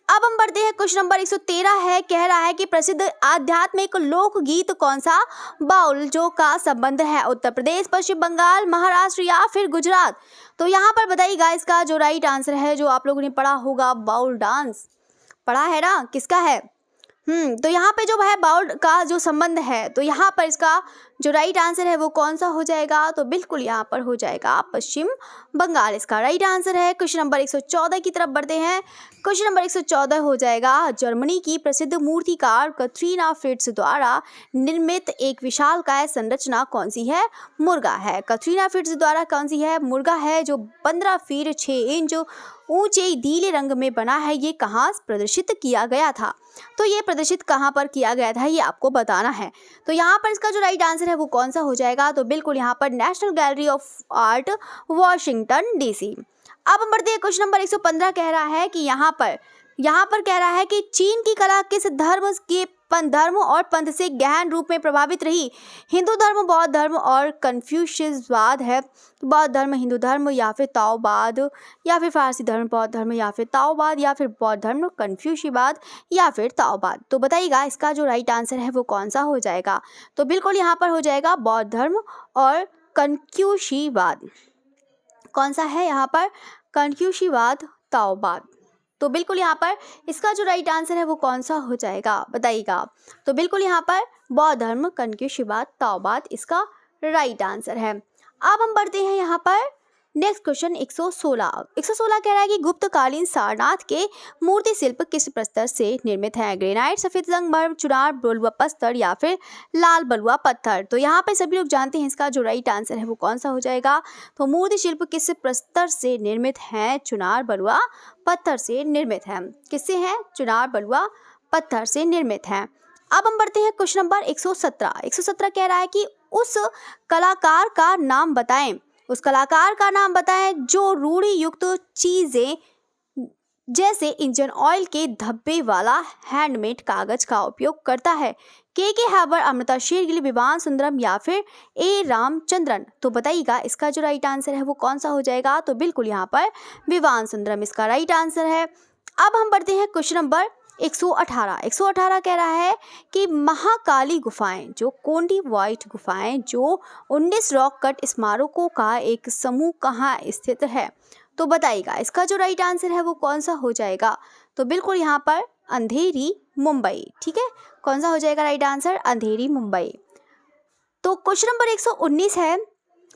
A: अब हम बढ़ते हैं क्वेश्चन नंबर 113 है, कह रहा है कि प्रसिद्ध आध्यात्मिक लोकगीत कौन सा बाउल जो का संबंध है? उत्तर प्रदेश, पश्चिम बंगाल, महाराष्ट्र या फिर गुजरात? तो यहाँ पर बताइएगा इसका जो राइट आंसर है, जो आप लोगों ने पढ़ा होगा बाउल डांस, पढ़ा है ना, किसका है? तो यहाँ पे जो है बाउल का जो संबंध है, तो यहाँ पर इसका जो राइट आंसर है वो कौन सा हो जाएगा? तो बिल्कुल यहाँ पर हो जाएगा पश्चिम बंगाल इसका राइट आंसर है। क्वेश्चन नंबर 114 की तरफ बढ़ते हैं। क्वेश्चन नंबर 114 हो जाएगा जर्मनी की प्रसिद्ध मूर्तिकार कैथरीना फिट्स द्वारा निर्मित एक विशालकाय संरचना कौन सी है? मुर्गा है। कैथरीना फिट्स द्वारा कौन सी है? मुर्गा है, जो 15 फीट 6 इंच ऊंचे नीले रंग में बना है। ये कहाँ प्रदर्शित किया गया था? तो ये प्रदर्शित कहाँ पर किया गया था ये आपको बताना है। तो यहाँ पर इसका जो राइट आंसर है वो कौन सा हो जाएगा? तो बिल्कुल यहाँ पर national gallery of art Washington DC। अब हम बढ़ते हैं क्वेश्चन नंबर 115 कह रहा है कि यहाँ पर कह रहा है कि चीन की कला किस धर्म के धर्म और पंथ से गहन रूप में प्रभावित रही? हिंदू धर्म, बौद्ध धर्म और कन्फ्यूशियसवाद है। बौद्ध धर्म, हिंदू धर्म या फिर ताओवाद, या फिर फारसी धर्म, बौद्ध धर्म या फिर ताओवाद, या फिर बौद्ध धर्म, कन्फ्यूशियसवाद या फिर ताओवाद। तो बताइएगा इसका जो राइट आंसर है वो कौन सा हो जाएगा? तो बिल्कुल यहाँ पर हो जाएगा बौद्ध धर्म और कन्फ्यूशियसवाद। कौन सा है यहाँ पर? कन्फ्यूशियसवाद, ताओवाद। तो बिल्कुल यहाँ पर इसका जो राइट आंसर है वो कौन सा हो जाएगा बताइएगा? तो बिल्कुल यहाँ पर बौद्ध धर्म, कन्फ्यूशियसवाद, ताओवाद इसका राइट आंसर है। अब हम बढ़ते हैं यहाँ पर नेक्स्ट क्वेश्चन 116 कह रहा है कि गुप्तकालीन सारनाथ के मूर्ति शिल्प किस प्रस्तर से निर्मित है? ग्रेनाइट, सफेद संगमरमर, चुनार, बलुआ पत्थर या फिर लाल बलुआ पत्थर। तो यहाँ पे सभी लोग जानते हैं इसका जो राइट आंसर है वो कौन सा हो जाएगा? तो मूर्ति शिल्प किस प्रस्तर से निर्मित है? चुनार, बलुआ पत्थर से निर्मित है। किससे है? चुनार, बलुआ पत्थर से निर्मित है। अब हम बढ़ते हैं क्वेश्चन नंबर 117 कह रहा है कि उस कलाकार का नाम बताएं। उस कलाकार का नाम बताएं जो रूढ़ी युक्त चीजें जैसे इंजन ऑयल के धब्बे वाला हैंडमेड कागज का उपयोग करता है। के हैबर, अमृता शेरगिल, विवान सुंदरम या फिर ए रामचंद्रन। तो बताइएगा इसका जो राइट आंसर है वो कौन सा हो जाएगा? तो बिल्कुल यहाँ पर विवान सुंदरम इसका राइट आंसर है। अब हम बढ़ते हैं क्वेश्चन नंबर 118 कह रहा है कि महाकाली गुफाएं, जो कोंडी वाइट गुफाएं, जो 19 रॉक कट स्मारकों का एक समूह कहाँ स्थित है? तो बताइएगा इसका जो राइट आंसर है वो कौन सा हो जाएगा? तो बिल्कुल यहाँ पर अंधेरी, मुंबई। ठीक है, कौन सा हो जाएगा राइट आंसर? अंधेरी, मुंबई। तो क्वेश्चन नंबर 119 है,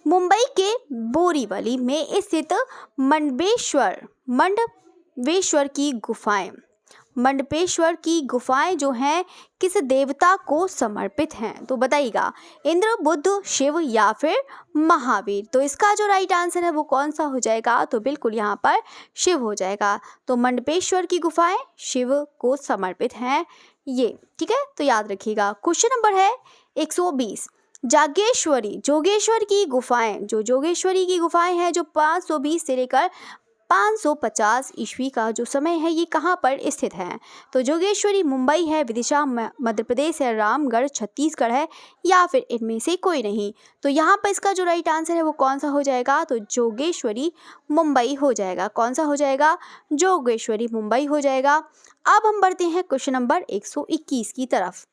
A: मुंबई के बोरीवली में स्थित मंडपेश्वर की गुफाएं जो हैं किस देवता को समर्पित हैं? तो बताइएगा इंद्र, बुद्ध, शिव या फिर महावीर। तो इसका जो राइट आंसर है वो कौन सा हो जाएगा? तो बिल्कुल यहाँ पर शिव हो जाएगा। तो मंडपेश्वर की गुफाएं शिव को समर्पित हैं ये। ठीक है, तो याद रखिएगा। क्वेश्चन नंबर है 120, जोगेश्वरी की गुफाएं, जो जोगेश्वरी की गुफाएं हैं जो 520 से लेकर 550 ईस्वी का जो समय है ये कहाँ पर स्थित है? तो जोगेश्वरी मुंबई है, विदिशा मध्य प्रदेश है, रामगढ़ छत्तीसगढ़ है या फिर इनमें से कोई नहीं। तो यहाँ पर इसका जो राइट आंसर है वो कौन सा हो जाएगा? तो जोगेश्वरी मुंबई हो जाएगा। कौन सा हो जाएगा? जोगेश्वरी मुंबई हो जाएगा। अब हम बढ़ते हैं क्वेश्चन नंबर 121 की तरफ।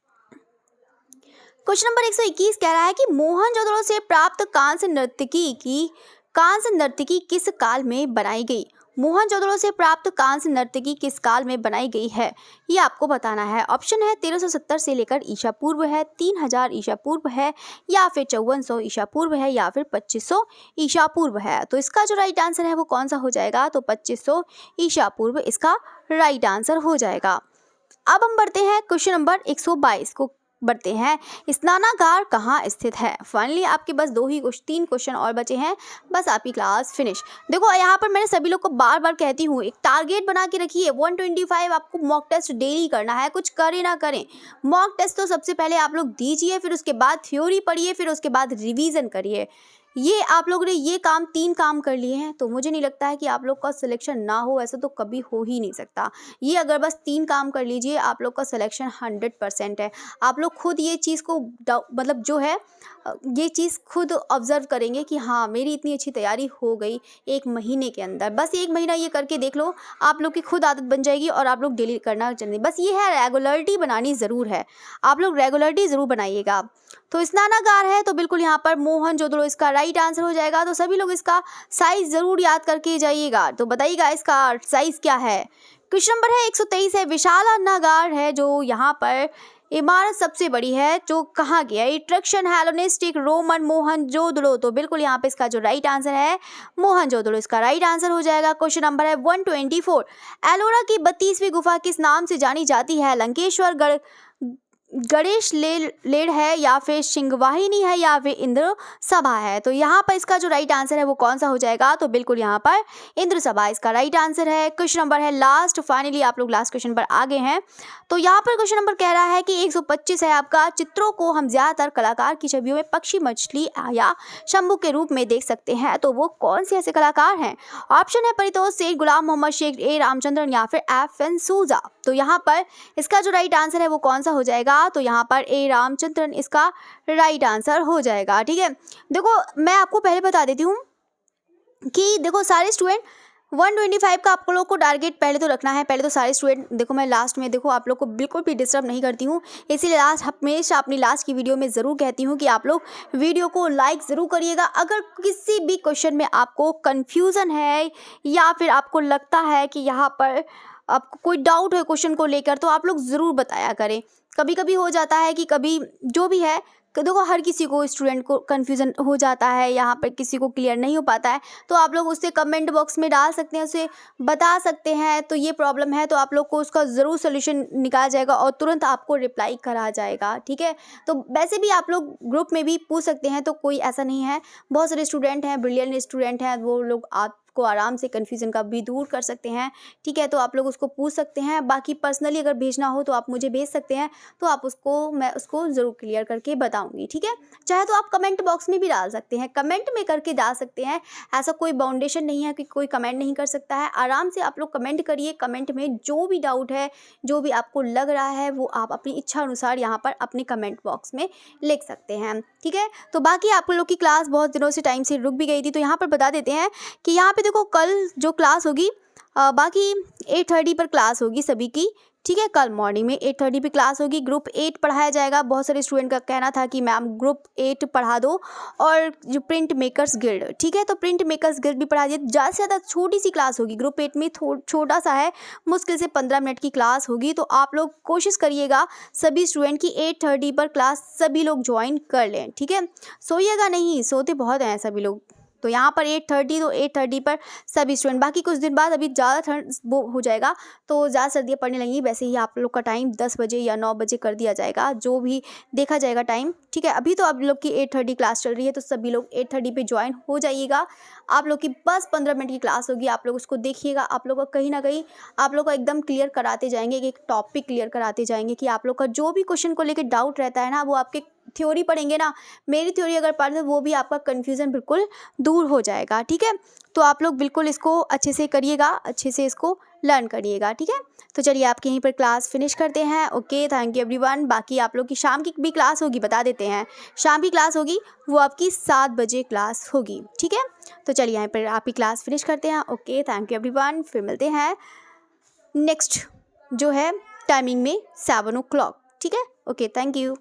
A: क्वेश्चन नंबर 121 कह रहा है कि मोहनजोदड़ो से प्राप्त कांस्य नर्तकी किस काल में बनाई गई? मोहनजोदड़ो से प्राप्त कांस्य नर्तकी किस काल में बनाई गई है ये आपको बताना है। ऑप्शन है 1370 से लेकर ईसा पूर्व है, 3000 ईसा पूर्व है या फिर 5400 ईसा पूर्व है या फिर 2500 ईसा पूर्व है। तो इसका जो राइट आंसर है वो कौन सा हो जाएगा? तो 2500 ईसा पूर्व इसका राइट आंसर हो जाएगा। अब हम बढ़ते हैं क्वेश्चन नंबर 122 को बढ़ते हैं। स्नानागार कहाँ स्थित है? फाइनली आपके बस 3 क्वेश्चन और बचे हैं, बस आपकी क्लास फिनिश। देखो यहाँ पर मैंने सभी लोग को बार बार कहती हूँ, एक टारगेट बना के रखिए। 125 आपको मॉक टेस्ट डेली करना है, कुछ करें ना करें। मॉक टेस्ट तो सबसे पहले आप लोग दीजिए, फिर उसके बाद थ्योरी पढ़िए, फिर उसके बाद रिवीजन करिए। ये आप लोगों ने ये 3 काम कर लिए हैं तो मुझे नहीं लगता है कि आप लोग का सिलेक्शन ना हो, ऐसा तो कभी हो ही नहीं सकता। ये अगर बस 3 काम कर लीजिए आप लोग का सिलेक्शन 100% है। आप लोग खुद ये चीज़ को मतलब जो है ये चीज़ खुद ऑब्जर्व करेंगे कि हाँ मेरी इतनी अच्छी तैयारी हो गई 1 महीने के अंदर। बस 1 महीना ये करके देख लो, आप लोग की खुद आदत बन जाएगी और आप लोग डेली करना चाहिए। बस ये है रेगुलरिटी बनानी ज़रूर है, आप लोग रेगुलरिटी ज़रूर बनाइएगा। तो स्नानागार है तो बिल्कुल यहाँ पर मोहनजोदड़ो इसका राइट आंसर हो जाएगा। तो सभी लोग इसका साइज ज़रूर याद करके जाइएगा। तो बताइएगा इसका साइज क्या है? क्वेश्चन नंबर है 123 है, विशालानागार है जो यहाँ पर इमारत सबसे बड़ी है जो कहाँ गया? इट्रक्शन, हेलेनिस्टिक, रोमन, मोहनजोदड़ो। तो बिल्कुल यहाँ पे इसका जो राइट आंसर है मोहनजोदड़ो इसका राइट आंसर हो जाएगा। क्वेश्चन नंबर है 124, एलोरा की 32वीं गुफा किस नाम से जानी जाती है? लंकेश्वर गढ़, गणेश लेड़ है या फिर सिंहवाहिनी है या फिर इंद्र सभा है। तो यहाँ पर इसका जो राइट आंसर है वो कौन सा हो जाएगा, तो बिल्कुल यहाँ पर इंद्र सभा इसका राइट आंसर है। क्वेश्चन नंबर है लास्ट, फाइनली आप लोग लास्ट क्वेश्चन पर आ गए हैं। तो यहाँ पर क्वेश्चन नंबर कह रहा है कि 125 है आपका, चित्रों को हम ज्यादातर कलाकार की छवियों में पक्षी, मछली या शंभू के रूप में देख सकते हैं, तो वो कौन से ऐसे कलाकार हैं। ऑप्शन है परितोष सेठ, गुलाम मोहम्मद शेख, ए रामचंद्रन या फिर एफ.एन. सूजा। तो यहाँ पर इसका जो राइट आंसर है वो कौन सा हो जाएगा, तो यहाँ पर ए रामचंद्रन इसका राइट आंसर हो जाएगा। ठीक है, देखो मैं आपको पहले बता देती हूँ कि देखो सारे स्टूडेंट 125 का आप लोग को टारगेट पहले तो रखना है। पहले तो सारे स्टूडेंट देखो, मैं लास्ट में देखो आप लोग को बिल्कुल भी डिस्टर्ब नहीं करती हूँ, इसीलिए लास्ट हमेशा अपनी लास्ट की वीडियो में ज़रूर कहती हूँ कि आप लोग वीडियो को लाइक ज़रूर करिएगा। अगर किसी भी क्वेश्चन में आपको कन्फ्यूज़न है या फिर आपको लगता है कि यहाँ पर आपको कोई डाउट है क्वेश्चन को लेकर, तो आप लोग ज़रूर बताया करें। कभी कभी हो जाता है कि कभी जो भी है, देखो हर किसी को, स्टूडेंट को कन्फ्यूज़न हो जाता है, यहाँ पर किसी को क्लियर नहीं हो पाता है, तो आप लोग उससे कमेंट बॉक्स में डाल सकते हैं, उसे बता सकते हैं तो ये प्रॉब्लम है, तो आप लोग को उसका ज़रूर सोल्यूशन निकाला जाएगा और तुरंत आपको रिप्लाई करा जाएगा। ठीक है, तो वैसे भी आप लोग ग्रुप में भी पूछ सकते हैं, तो कोई ऐसा नहीं है, बहुत सारे स्टूडेंट हैं, ब्रिलियंट स्टूडेंट हैं, वो लोग आपको आराम से कन्फ्यूज़न का भी दूर कर सकते हैं। ठीक है, तो आप लोग उसको पूछ सकते हैं। बाकी पर्सनली अगर भेजना हो तो आप मुझे भेज सकते हैं, तो आप उसको, मैं उसको ज़रूर क्लियर करके बताऊंगी। ठीक है, चाहे तो आप कमेंट बॉक्स में भी डाल सकते हैं, कमेंट में करके डाल सकते हैं, ऐसा कोई बाउंडेशन नहीं है कि कोई कमेंट नहीं कर सकता है। आराम से आप लोग कमेंट करिए, कमेंट में जो भी डाउट है, जो भी आपको लग रहा है, वो आप अपनी इच्छा अनुसार यहाँ पर अपने कमेंट बॉक्स में लिख सकते हैं। ठीक है, तो बाकी आप लोग की क्लास बहुत दिनों से टाइम से रुक भी गई थी, तो यहाँ पर बता देते हैं कि यहाँ पे देखो कल जो क्लास होगी, बाकी 8:30 पर क्लास होगी सभी की। ठीक है, कल मॉर्निंग में 8:30 पे क्लास होगी। ग्रुप 8 पढ़ाया जाएगा। बहुत सारे स्टूडेंट का कहना था कि मैम ग्रुप 8 पढ़ा दो, और जो प्रिंट मेकर्स गिल्ड, ठीक है, तो प्रिंट मेकर्स गिल्ड भी पढ़ा दिए। ज़्यादा से ज़्यादा छोटी सी क्लास होगी, ग्रुप 8 में छोटा सा है, मुश्किल से 15 मिनट की क्लास होगी। तो आप लोग कोशिश करिएगा सभी स्टूडेंट की 8:30 पर क्लास सभी लोग ज्वाइन कर लें। ठीक है, सोइएगा नहीं, सोते बहुत हैं सभी लोग। तो यहाँ पर 8:30, तो 8:30 पर सभी स्टूडेंट। बाकी कुछ दिन बाद अभी ज़्यादा ठंड वो हो जाएगा, तो ज़्यादा सर्दियाँ पड़ने लगेंगी। वैसे ही आप लोग का टाइम 10 बजे या 9 बजे कर दिया जाएगा, जो भी देखा जाएगा टाइम। ठीक है, अभी तो आप लोग की 8:30 क्लास चल रही है, तो सभी लोग 8:30 पे ज्वाइन हो जाइएगा। आप लोग की बस 15 मिनट की क्लास होगी, आप लोग उसको देखिएगा। आप लोग को कहीं ना कहीं आप लोग को एकदम क्लियर कराते जाएंगे, एक टॉपिक क्लियर कराते जाएंगे कि आप लोग का जो भी क्वेश्चन को लेकर डाउट रहता है ना, वो आपके थ्योरी पढ़ेंगे ना, मेरी थ्योरी अगर पढ़े, वो भी आपका कन्फ्यूज़न बिल्कुल दूर हो जाएगा। ठीक है, तो आप लोग बिल्कुल इसको अच्छे से करिएगा, अच्छे से इसको लर्न करिएगा। ठीक है, तो चलिए आपके यहीं पर क्लास फिनिश करते हैं। Okay, thank you everyone. बाकी आप लोग की शाम की भी क्लास होगी, बता देते हैं। शाम की क्लास होगी, वो आपकी 7 बजे क्लास होगी। ठीक है, तो चलिए यहाँ पर आपकी क्लास फिनिश करते हैं। Okay, thank you everyone. फिर मिलते हैं नेक्स्ट जो है टाइमिंग में 7 o'clock। ठीक है, ओके, थैंक यू।